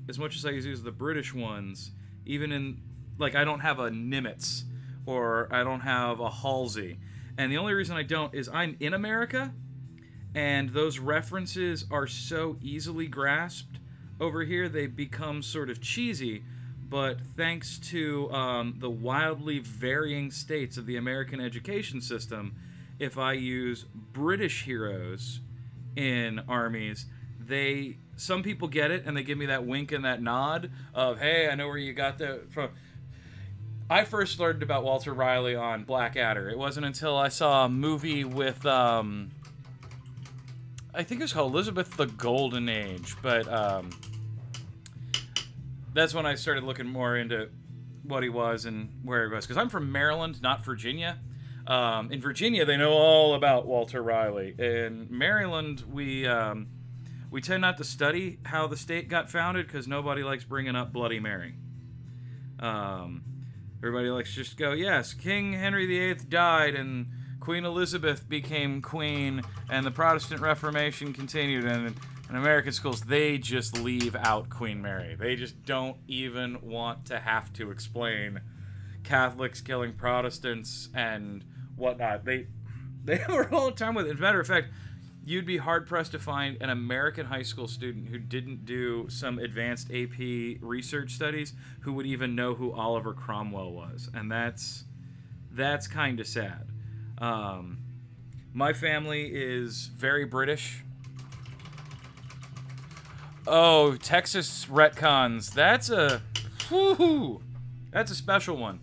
as much as I use the British ones. Even in, like, I don't have a Nimitz or I don't have a Halsey. And the only reason I don't is I'm in America, and those references are so easily grasped over here, they become sort of cheesy. But thanks to the wildly varying states of the American education system, if I use British heroes in armies, some people get it, and they give me that wink and that nod of, hey, I know where you got that from. I first learned about Walter Riley on Blackadder. It wasn't until I saw a movie with, I think it was called Elizabeth the Golden Age, but that's when I started looking more into what he was and where he was. Because I'm from Maryland, not Virginia. In Virginia, they know all about Walter Riley. In Maryland, we tend not to study how the state got founded because nobody likes bringing up Bloody Mary. Everybody likes to just go, yes, King Henry VIII died and Queen Elizabeth became queen and the Protestant Reformation continued. And in American schools, they just leave out Queen Mary. They just don't even want to have to explain Catholics killing Protestants and whatnot. They were all the time with it. As a matter of fact, you'd be hard-pressed to find an American high school student who didn't do some advanced AP research studies who would even know who Oliver Cromwell was. And that's That's kind of sad. My family is very British. Oh, Texas retcons. That's a... Woohoo! That's a special one.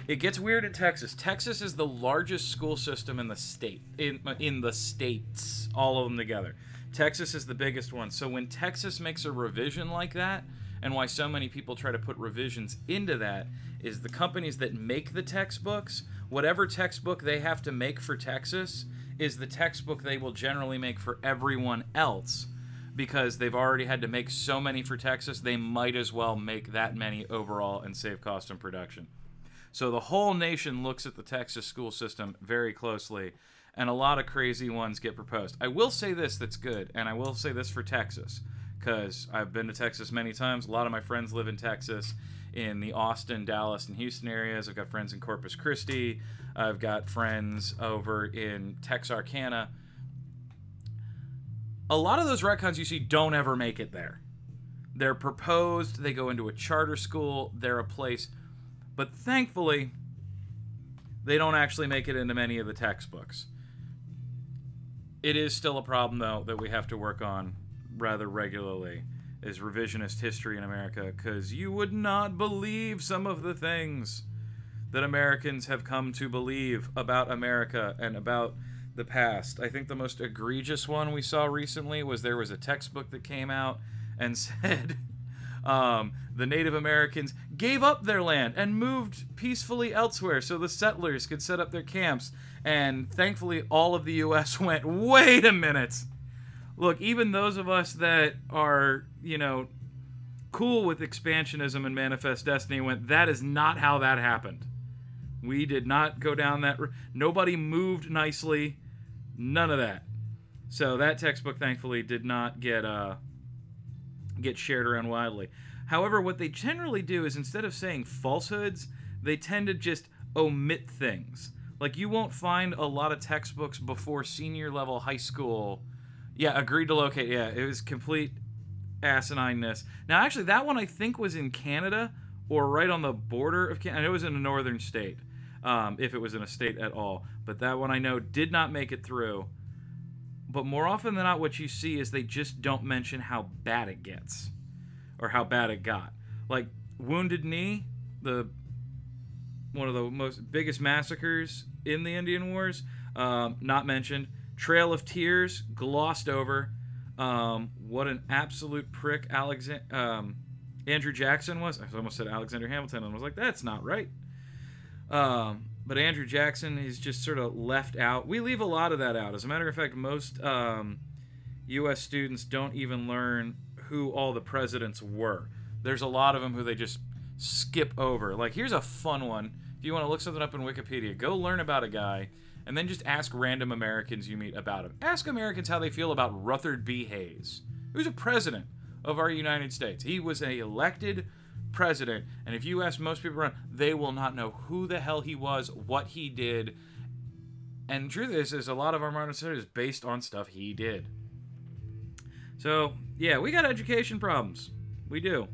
It gets weird in Texas. Texas is the largest school system in the state. In the states. All of them together. Texas is the biggest one. So when Texas makes a revision like that, and why so many people try to put revisions into that, is the companies that make the textbooks, whatever textbook they have to make for Texas is the textbook they will generally make for everyone else. Because they've already had to make so many for Texas, they might as well make that many overall and save cost in production. So the whole nation looks at the Texas school system very closely, and a lot of crazy ones get proposed. I will say this that's good, and I will say this for Texas, because I've been to Texas many times. A lot of my friends live in Texas, in the Austin, Dallas, and Houston areas. I've got friends in Corpus Christi. I've got friends over in Texarkana. A lot of those retcons you see don't ever make it there. They're proposed, they go into a charter school, they're a place... But thankfully, they don't actually make it into many of the textbooks. It is still a problem, though, that we have to work on rather regularly, is revisionist history in America, because you would not believe some of the things that Americans have come to believe about America and about the past. I think the most egregious one we saw recently was there was a textbook that came out and said... the Native Americans gave up their land and moved peacefully elsewhere so the settlers could set up their camps. And thankfully, all of the U.S. went, wait a minute. Look, even those of us that are, you know, cool with expansionism and manifest destiny went, that is not how that happened. We did not go down that road. Nobody moved nicely. None of that. So that textbook, thankfully, did not get shared around widely. However, what they generally do is instead of saying falsehoods, they tend to just omit things. Like, you won't find a lot of textbooks before senior level high school. Yeah, agreed to locate. Yeah, it was complete asinineness. Now, actually, that one I think was in Canada or right on the border of Canada. I know it was in a northern state, if it was in a state at all. But that one I know did not make it through. But more often than not, what you see is they just don't mention how bad it gets. Or how bad it got. Like, Wounded Knee, one of the biggest massacres in the Indian Wars, not mentioned. Trail of Tears, glossed over. What an absolute prick Andrew Jackson was. I almost said Alexander Hamilton and was like, that's not right. But Andrew Jackson is just sort of left out. We leave a lot of that out. As a matter of fact, most U.S. students don't even learn who all the presidents were. There's a lot of them who they just skip over. Like, here's a fun one. If you want to look something up in Wikipedia, go learn about a guy, and then just ask random Americans you meet about him. Ask Americans how they feel about Rutherford B. Hayes, who's a president of our United States. He was an elected president, and if you ask most people around, they will not know who the hell he was, what he did. And the truth is a lot of our modern study is based on stuff he did. So, yeah, we got education problems. We do.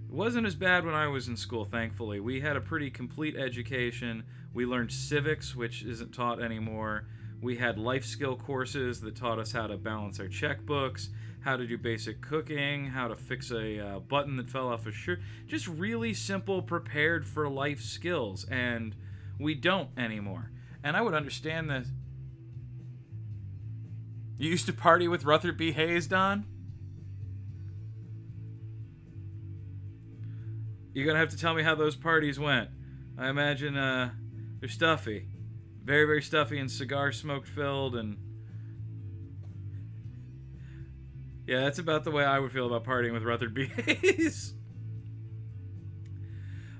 It wasn't as bad when I was in school, thankfully. We had a pretty complete education. We learned civics, which isn't taught anymore. We had life skill courses that taught us how to balance our checkbooks, how to do basic cooking, how to fix a button that fell off a shirt. Just really simple, prepared for life skills, and we don't anymore. And I would understand that. You used to party with Rutherford B. Hayes, Don? You're going to have to tell me how those parties went. I imagine they're stuffy. Very, very stuffy and cigar smoke filled, and yeah, that's about the way I would feel about partying with Rutherford B. Hayes.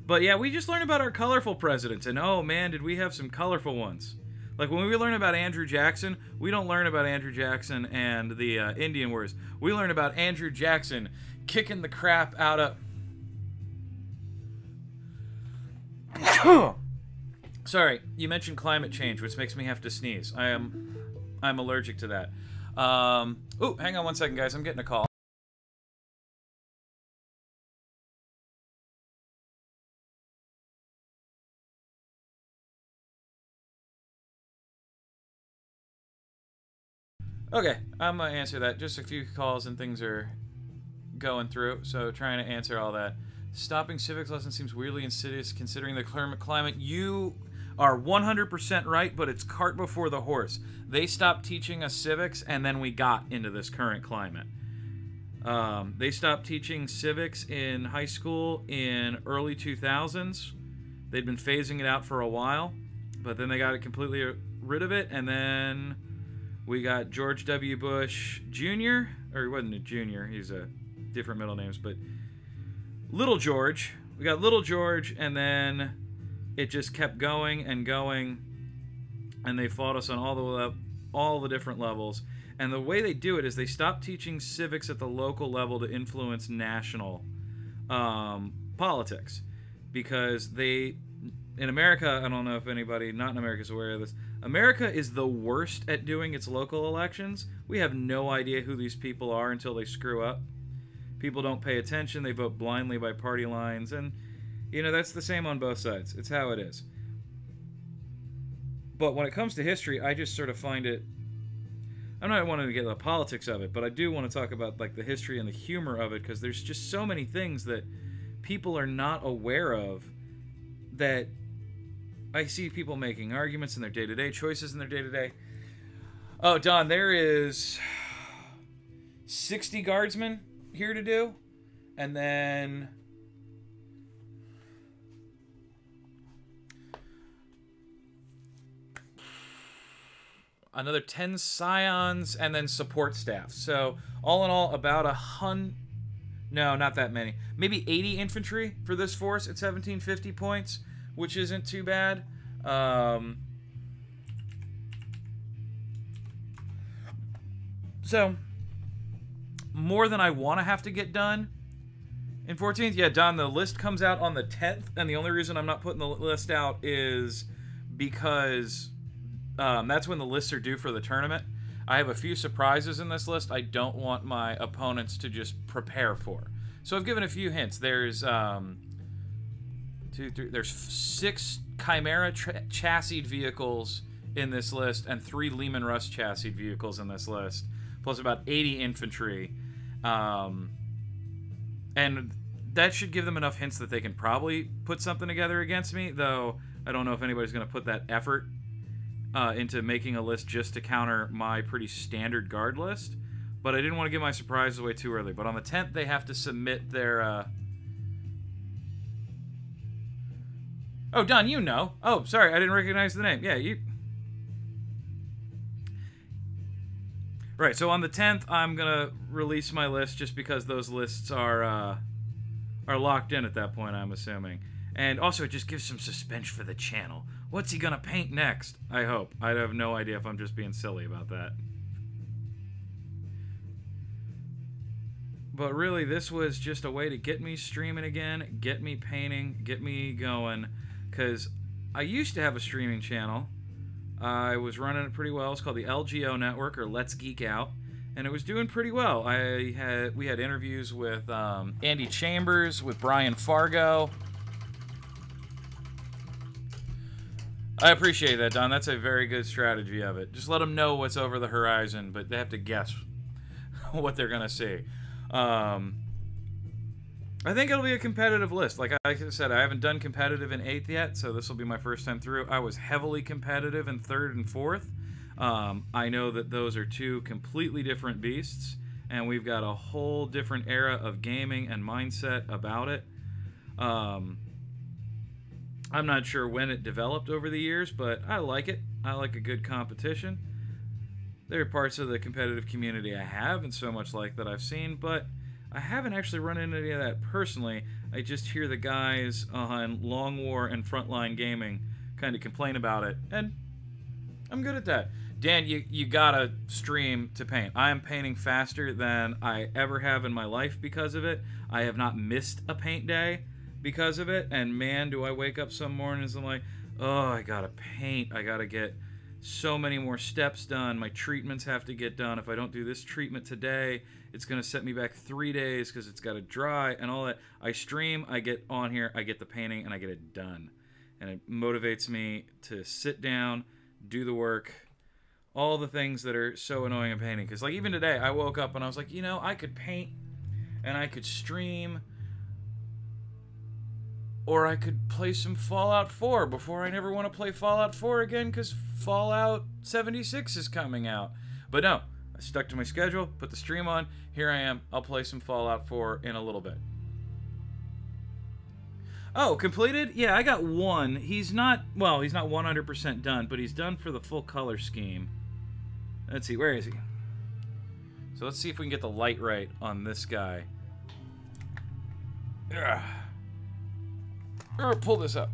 But yeah, we just learned about our colorful presidents, and oh man, did we have some colorful ones. Like, when we learn about Andrew Jackson, we don't learn about Andrew Jackson and the Indian Wars. We learn about Andrew Jackson kicking the crap out of... Sorry, you mentioned climate change, which makes me have to sneeze. I'm allergic to that. Oh, hang on one second, guys. I'm getting a call. Okay, I'm gonna answer that. Just a few calls and things are going through, so trying to answer all that. Stopping civics lessons seems weirdly insidious considering the climate. You are 100% right, but it's cart before the horse. They stopped teaching us civics, and then we got into this current climate. They stopped teaching civics in high school in early 2000s. They'd been phasing it out for a while, but then they got it completely rid of it, and then we got George W. Bush Jr., or he wasn't a junior, he's a different middle names, but Little George. We got Little George, and then it just kept going and going, and they fought us on all the different levels. And the way they do it is they stop teaching civics at the local level to influence national politics. Because in America, I don't know if anybody not in America is aware of this, America is the worst at doing its local elections. We have no idea who these people are until they screw up. People don't pay attention. They vote blindly by party lines. And, you know, that's the same on both sides. It's how it is. But when it comes to history, I just sort of find it... I'm not wanting to get into the politics of it, but I do want to talk about like the history and the humor of it, because there's just so many things that people are not aware of that I see people making arguments in their day-to-day, choices in their day-to-day. Oh, Don, there is 60 guardsmen here to do, and then another 10 scions, and then support staff. So all in all, about no, not that many. Maybe 80 infantry for this force at 1750 points, which isn't too bad. So more than I want to have to get done in 14th. Yeah, Don, the list comes out on the 10th, and the only reason I'm not putting the list out is because that's when the lists are due for the tournament. I have a few surprises in this list I don't want my opponents to just prepare for. So I've given a few hints. There's there's 6 Chimera chassis vehicles in this list and 3 Lehman Russ chassis vehicles in this list, plus about 80 infantry. And that should give them enough hints that they can probably put something together against me, though I don't know if anybody's going to put that effort into making a list just to counter my pretty standard guard list. But I didn't want to give my surprises away too early. But on the 10th, they have to submit their... Oh, Don, you know. Oh, sorry, I didn't recognize the name. Yeah, you... Right, so on the 10th, I'm going to release my list just because those lists are locked in at that point, I'm assuming. And also, it just gives some suspense for the channel. What's he going to paint next? I hope. I have no idea if I'm just being silly about that. But really, this was just a way to get me streaming again, get me painting, get me going. Because I used to have a streaming channel. I was running it pretty well. It's called the LGO Network, or Let's Geek Out. And it was doing pretty well. We had interviews with Andy Chambers, with Brian Fargo. I appreciate that, Don. That's a very good strategy of it. Just let them know what's over the horizon, but they have to guess what they're going to see. I think it'll be a competitive list. Like I said, I haven't done competitive in 8th yet, so this will be my first time through. I was heavily competitive in 3rd and 4th. I know that those are 2 completely different beasts, and we've got a whole different era of gaming and mindset about it. I'm not sure when it developed over the years, but I like it. I like a good competition. There are parts of the competitive community I have and so much like that I've seen, but I haven't actually run into any of that personally. I just hear the guys on Long War and Frontline Gaming kind of complain about it, and I'm good at that. Dan, you gotta stream to paint. I am painting faster than I ever have in my life because of it. I have not missed a paint day because of it, and man, do I wake up some mornings and I'm like, oh, I gotta paint. I gotta get so many more steps done. My treatments have to get done. If I don't do this treatment today, it's gonna set me back 3 days because it's gotta dry and all that. I stream, I get on here, I get the painting, and I get it done. And it motivates me to sit down, do the work, all the things that are so annoying in painting. Because, like, even today, I woke up and I was like, you know, I could paint and I could stream, or I could play some Fallout 4 before I never want to play Fallout 4 again because Fallout 76 is coming out. But no, I stuck to my schedule, put the stream on. Here I am. I'll play some Fallout 4 in a little bit. Oh, completed? Yeah, I got one. He's not, well, he's not 100% done, but he's done for the full color scheme. Let's see, where is he? So let's see if we can get the light right on this guy. Pull this up.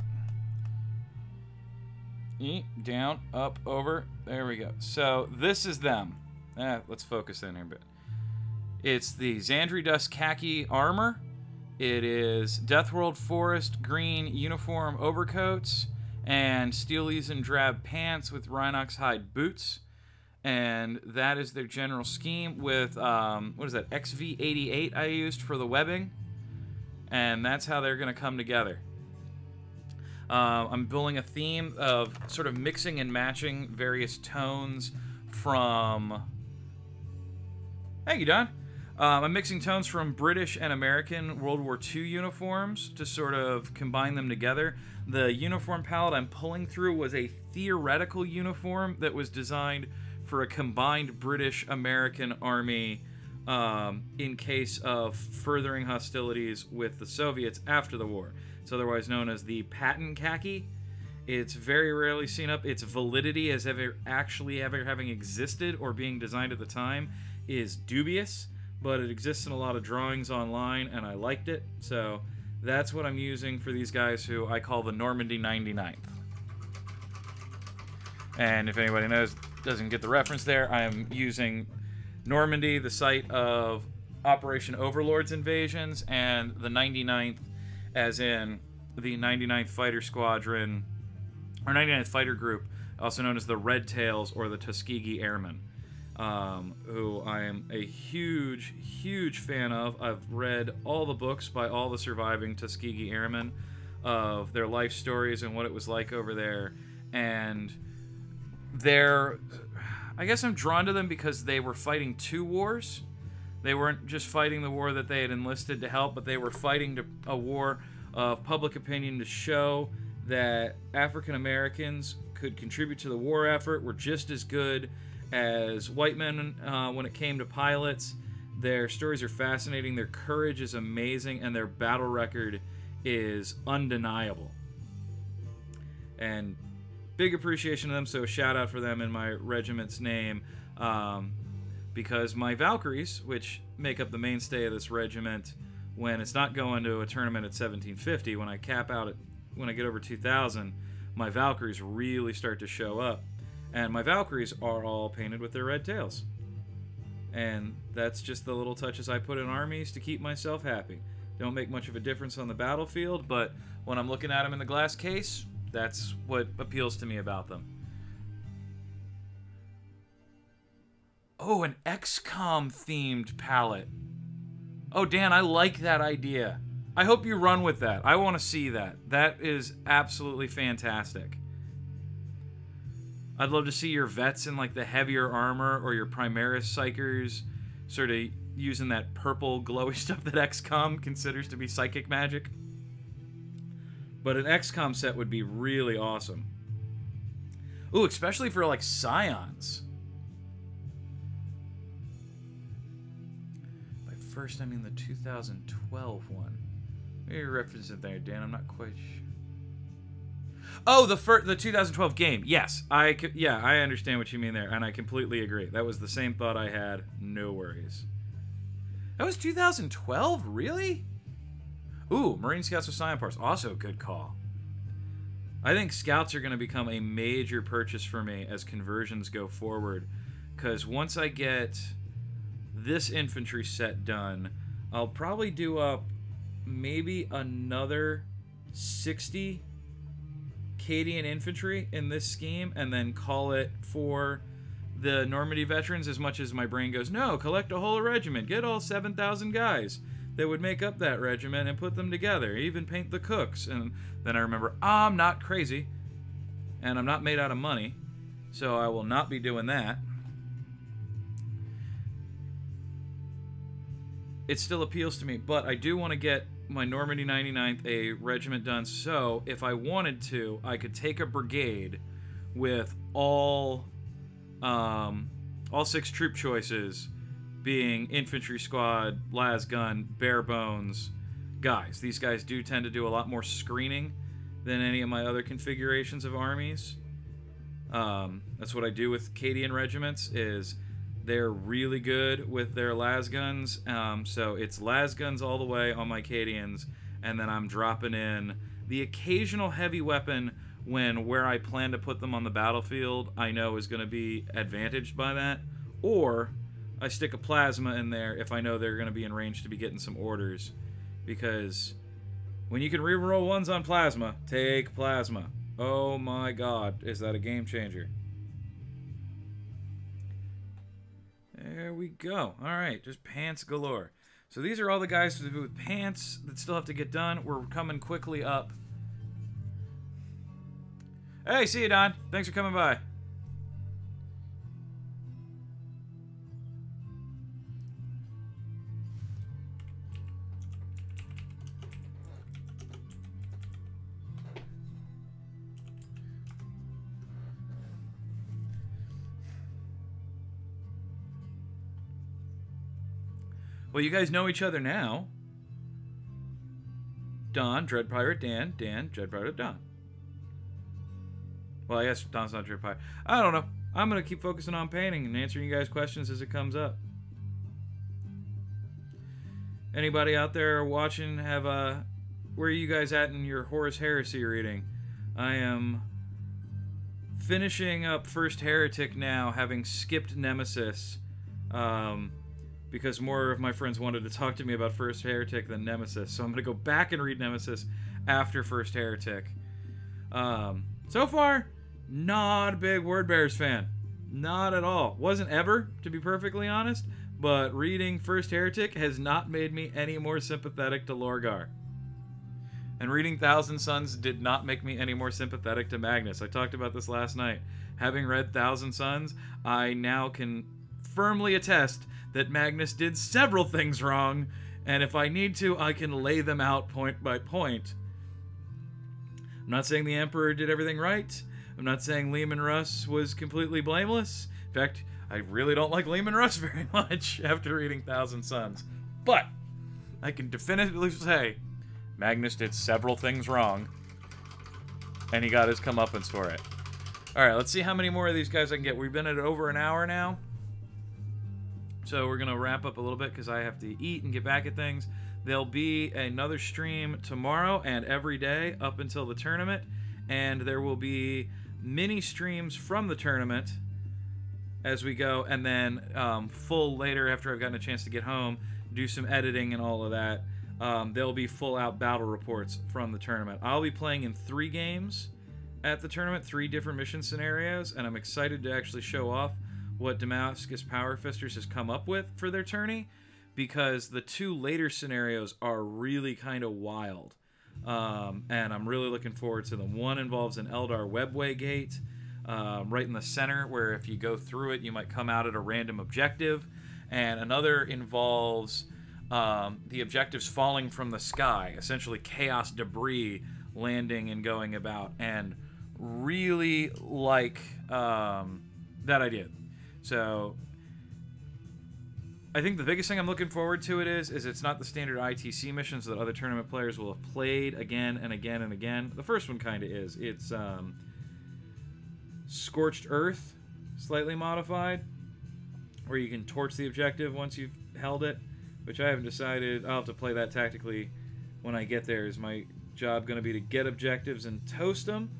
Down, up, over. There we go. So this is them. Let's focus in here a bit. It's the Xandri Dust khaki armor. It is Deathworld Forest green uniform overcoats and Steelies and drab pants with Rhinox hide boots. And that is their general scheme with, what is that, XV88 I used for the webbing. And that's how they're going to come together. I'm building a theme of sort of mixing and matching various tones from... Thank you, Don. I'm mixing tones from British and American World War II uniforms to sort of combine them together. The uniform palette I'm pulling through was a theoretical uniform that was designed for a combined British-American army in case of furthering hostilities with the Soviets after the war. It's otherwise known as the patent khaki. It's very rarely seen up. Its validity as ever having existed or being designed at the time is dubious, but it exists in a lot of drawings online, and I liked it. So that's what I'm using for these guys who I call the Normandy 99th. And if anybody doesn't get the reference there, I am using Normandy, the site of Operation Overlord's invasions, and the 99th as in the 99th Fighter Squadron, or 99th Fighter Group, also known as the Red Tails or the Tuskegee Airmen, who I am a huge, huge fan of. I've read all the books by all the surviving Tuskegee Airmen of their life stories and what it was like over there, and I guess I'm drawn to them because they were fighting two wars. They weren't just fighting the war that they had enlisted to help, but they were fighting a war of public opinion to show that African Americans could contribute to the war effort, were just as good as white men when it came to pilots. Their stories are fascinating, their courage is amazing, and their battle record is undeniable. And big appreciation to them, so a shout out for them in my regiment's name. Because my Valkyries, which make up the mainstay of this regiment, when it's not going to a tournament at 1750, when I cap out when I get over 2000, my Valkyries really start to show up. And my Valkyries are all painted with their red tails. And that's just the little touches I put in armies to keep myself happy. Don't make much of a difference on the battlefield, but when I'm looking at them in the glass case, that's what appeals to me about them. Oh, an XCOM themed palette. Oh, Dan, I like that idea. I hope you run with that. I want to see that. That is absolutely fantastic. I'd love to see your vets in like the heavier armor, or your Primaris Psychers sort of using that purple glowy stuff that XCOM considers to be psychic magic. But an XCOM set would be really awesome. Ooh, especially for like Scions. First, I mean the 2012 one. Maybe reference it there, Dan. I'm not quite sure. Oh, the 2012 game. Yes, I understand what you mean there, and I completely agree. That was the same thought I had. No worries. That was 2012, really? Ooh, Marine Scouts with Scion parts. Also a good call. I think Scouts are going to become a major purchase for me as conversions go forward, because once I get this infantry set done, I'll probably do up maybe another 60 Cadian infantry in this scheme, and then call it for the Normandy veterans, as much as my brain goes, no, collect a whole regiment, get all 7,000 guys that would make up that regiment and put them together, even paint the cooks. And then I remember, I'm not crazy, and I'm not made out of money, So I will not be doing that. It still appeals to me, but I do want to get my Normandy 99th a regiment done. So if I wanted to, I could take a brigade with all 6 troop choices being infantry squad, las gun, bare bones guys. These guys do tend to do a lot more screening than any of my other configurations of armies. That's what I do with Cadian regiments, is they're really good with their las guns. So it's las guns all the way on my Cadians, and then I'm dropping in the occasional heavy weapon when where I plan to put them on the battlefield I know is going to be advantaged by that, or I stick a plasma in there if I know they're going to be in range to be getting some orders, because when you can reroll ones on plasma, take plasma. Oh my god, is that a game changer. There we go. Alright, just pants galore. So these are all the guys with pants that still have to get done. We're coming quickly up. Hey, see you, Don. Thanks for coming by. Well, you guys know each other now. Don, Dread Pirate Dan, Dan, Dread Pirate Don. Well, I guess Don's not Dread Pirate. I don't know. I'm going to keep focusing on painting and answering you guys' questions as it comes up. Anybody out there watching have where are you guys at in your Horus Heresy reading? I am finishing up First Heretic now, having skipped Nemesis. Because more of my friends wanted to talk to me about First Heretic than Nemesis. So I'm going to go back and read Nemesis after First Heretic. So far, not a big Word Bears fan. Not at all. Wasn't ever, to be perfectly honest. But reading First Heretic has not made me any more sympathetic to Lorgar. And reading Thousand Sons did not make me any more sympathetic to Magnus. I talked about this last night. Having read Thousand Sons, I now can firmly attest that Magnus did several things wrong, and if I need to, I can lay them out point by point. I'm not saying the Emperor did everything right. I'm not saying Lehman Russ was completely blameless. In fact, I really don't like Lehman Russ very much after reading Thousand Sons. But I can definitively say Magnus did several things wrong, and he got his comeuppance for it. Alright, let's see how many more of these guys I can get. We've been at over an hour now. So we're going to wrap up a little bit because I have to eat and get back at things. There'll be another stream tomorrow and every day up until the tournament. And there will be mini streams from the tournament as we go. And then full later after I've gotten a chance to get home, do some editing and all of that. There'll be full out battle reports from the tournament. I'll be playing in 3 games at the tournament, 3 different mission scenarios. And I'm excited to actually show off what Damascus Power Fisters has come up with for their tourney, because the 2 later scenarios are really kind of wild, and I'm really looking forward to them. One involves an Eldar Webway gate right in the center, where if you go through it you might come out at a random objective, and another involves the objectives falling from the sky, essentially chaos debris landing and going about, and really like that idea. So I think the biggest thing I'm looking forward to is it's not the standard ITC missions that other tournament players will have played again and again and again. The first one kind of is. It's Scorched Earth, slightly modified, where you can torch the objective once you've held it, which I haven't decided. I'll have to play that tactically when I get there. Is my job going to be to get objectives and toast them?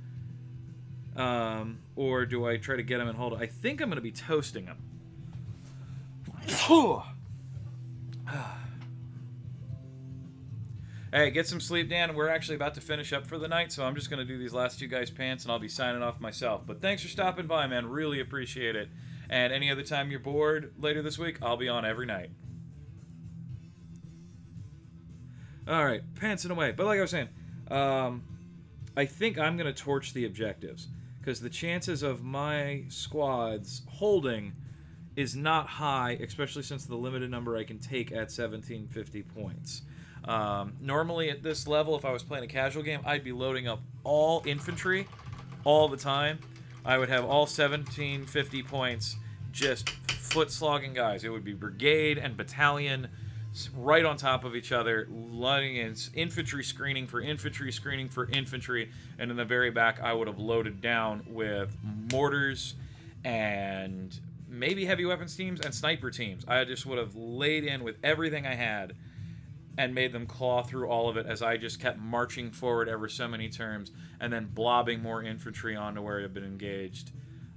Or do I try to get them and hold it? I think I'm going to be toasting them. Hey, get some sleep, Dan. We're actually about to finish up for the night, so I'm just going to do these last 2 guys' pants, and I'll be signing off myself. But thanks for stopping by, man. Really appreciate it. And any other time you're bored later this week, I'll be on every night. Alright, pantsing away. But like I was saying, I think I'm going to torch the objectives. because the chances of my squads holding is not high, especially since the limited number I can take at 1750 points. Normally at this level, if I was playing a casual game, I'd be loading up all infantry all the time. I would have all 1750 points, just foot slogging guys. It would be brigade and battalion right on top of each other, loading in infantry screening for infantry, screening for infantry, and in the very back I would have loaded down with mortars and maybe heavy weapons teams and sniper teams. I just would have laid in with everything I had and made them claw through all of it as I just kept marching forward ever so many turns and then blobbing more infantry onto where it had been engaged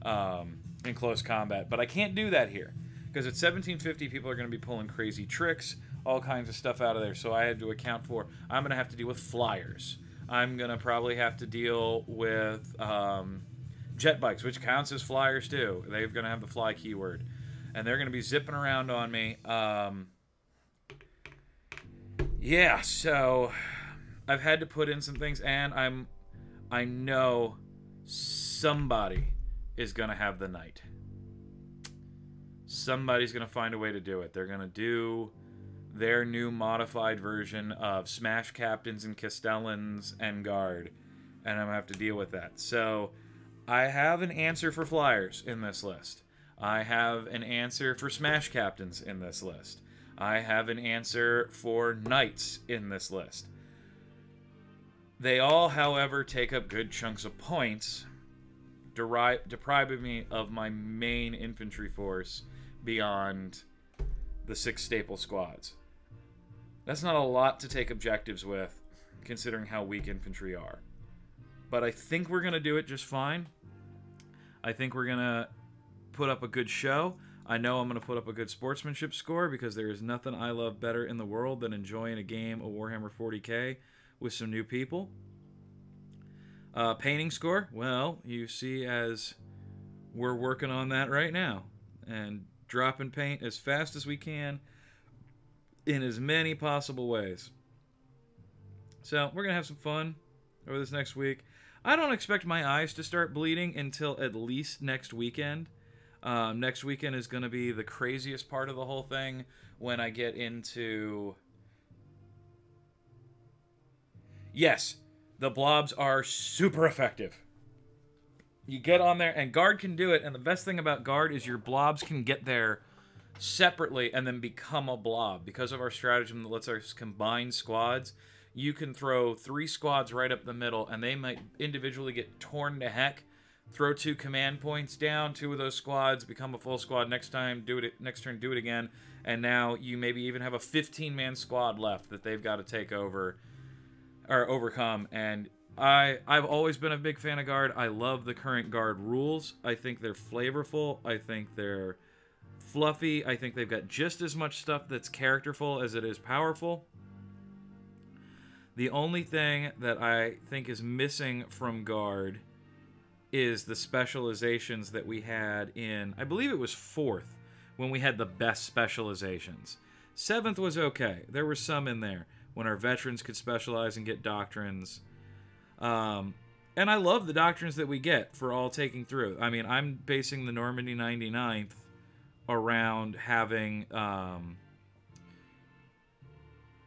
in close combat. But I can't do that here, because at 1750 people are going to be pulling crazy tricks, all kinds of stuff out of there. So I had to account for, I'm going to have to deal with flyers. I'm going to probably have to deal with jet bikes, which counts as flyers too. They're going to have the fly keyword. And they're going to be zipping around on me. Yeah, so I've had to put in some things, and I know somebody is going to have the night. Somebody's going to find a way to do it. They're going to do their new modified version of Smash Captains and Castellans and Guard, and I'm going to have to deal with that. So I have an answer for Flyers in this list. I have an answer for Smash Captains in this list. I have an answer for Knights in this list. They all, however, take up good chunks of points, depriving me of my main infantry force beyond the 6 staple squads. That's not a lot to take objectives with, considering how weak infantry are. But I think we're going to do it just fine. I think we're going to put up a good show. I know I'm going to put up a good sportsmanship score, because there is nothing I love better in the world than enjoying a game of Warhammer 40k with some new people. Painting score, well, you see, as we're working on that right now and dropping paint as fast as we can in as many possible ways. So we're going to have some fun over this next week. I don't expect my eyes to start bleeding until at least next weekend. Next weekend is going to be the craziest part of the whole thing, when I get into... Yes, the blobs are super effective. You get on there, and Guard can do it, and the best thing about Guard is your blobs can get there separately and then become a blob. Because of our stratagem that lets us combine squads, you can throw 3 squads right up the middle, and they might individually get torn to heck. Throw 2 command points down, 2 of those squads become a full squad. Next time, do it. Next turn, do it again. And now you maybe even have a 15-man squad left that they've got to take over or overcome. And I've always been a big fan of Guard. I love the current Guard rules. I think they're flavorful. I think they're fluffy. I think they've got just as much stuff that's characterful as it is powerful. The only thing that I think is missing from Guard is the specializations that we had in, I believe it was 4th, when we had the best specializations. 7th was okay. There were some in there when our veterans could specialize and get doctrines. And I love the doctrines that we get for all taking through. I mean, I'm basing the Normandy 99th around having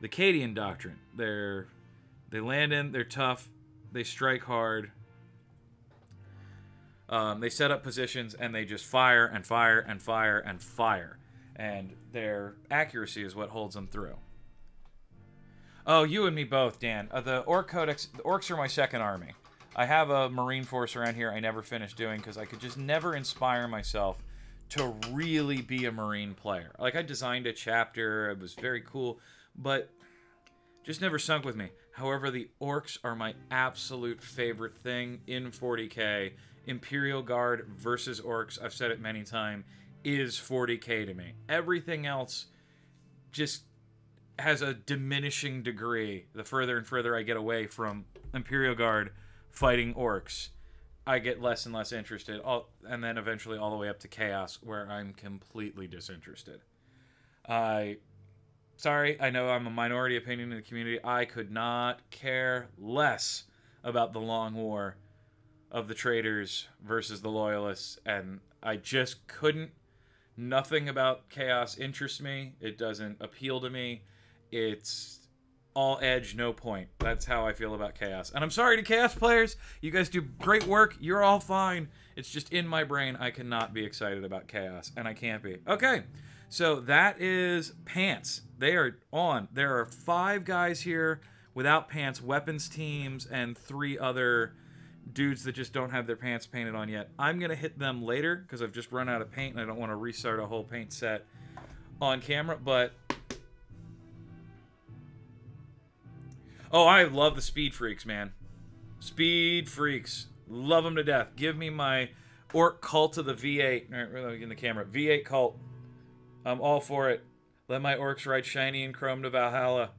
the Cadian doctrine. They land in, they're tough, they strike hard. They set up positions, and they just fire and fire and fire and fire. And their accuracy is what holds them through. Oh, you and me both, Dan. The Orc Codex, the Orcs are my second army. I have a Marine Force around here I never finished doing, because I could just never inspire myself to really be a Marine player. Like, I designed a chapter, it was very cool, but just never sunk with me. However, the Orcs are my absolute favorite thing in 40k. Imperial Guard versus Orcs, I've said it many times, is 40k to me. Everything else just has a diminishing degree. The further and further I get away from Imperial Guard fighting Orcs, I get less and less interested, and then eventually all the way up to Chaos, where I'm completely disinterested. Sorry, I know I'm a minority opinion in the community. I could not care less about the Long War of the traitors versus the loyalists, and I just couldn't. Nothing about Chaos interests me. It doesn't appeal to me. It's all edge, no point. That's how I feel about Chaos. And I'm sorry to Chaos players. You guys do great work. You're all fine. It's just in my brain. I cannot be excited about Chaos, and I can't be. Okay, so that is pants. They are on. There are 5 guys here without pants, weapons teams, and 3 other dudes that just don't have their pants painted on yet. I'm going to hit them later because I've just run out of paint and I don't want to restart a whole paint set on camera, but... Oh, I love the Speed Freaks, man. Speed Freaks. Love them to death. Give me my Orc Cult of the V8. In the camera. V8 Cult. I'm all for it. Let my orcs ride shiny and chrome to Valhalla.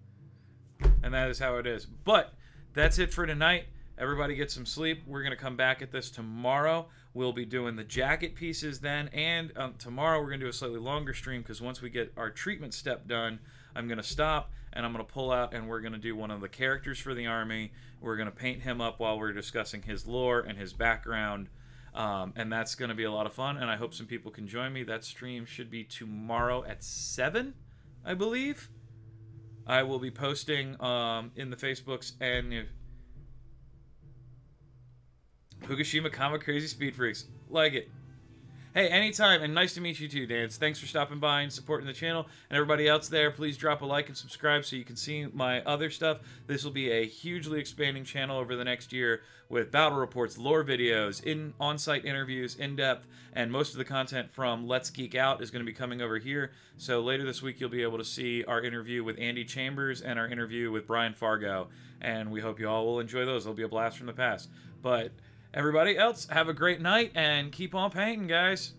And that is how it is. But that's it for tonight. Everybody get some sleep. We're going to come back at this tomorrow. We'll be doing the jacket pieces then. And tomorrow we're going to do a slightly longer stream because once we get our treatment step done, I'm going to stop and I'm going to pull out and we're going to do one of the characters for the army. We're going to paint him up while we're discussing his lore and his background. And that's going to be a lot of fun. And I hope some people can join me. That stream should be tomorrow at 7, I believe. I will be posting in the Facebooks and... Fukushima Comic Crazy Speed Freaks. Like it. Hey, anytime, and nice to meet you too, Dance. Thanks for stopping by and supporting the channel. And everybody else there, please drop a like and subscribe so you can see my other stuff. This will be a hugely expanding channel over the next year with battle reports, lore videos, on-site interviews, in-depth, and most of the content from Let's Geek Out is going to be coming over here. So later this week, you'll be able to see our interview with Andy Chambers and our interview with Brian Fargo. And we hope you all will enjoy those. They'll be a blast from the past. But... everybody else, have a great night, and keep on painting, guys.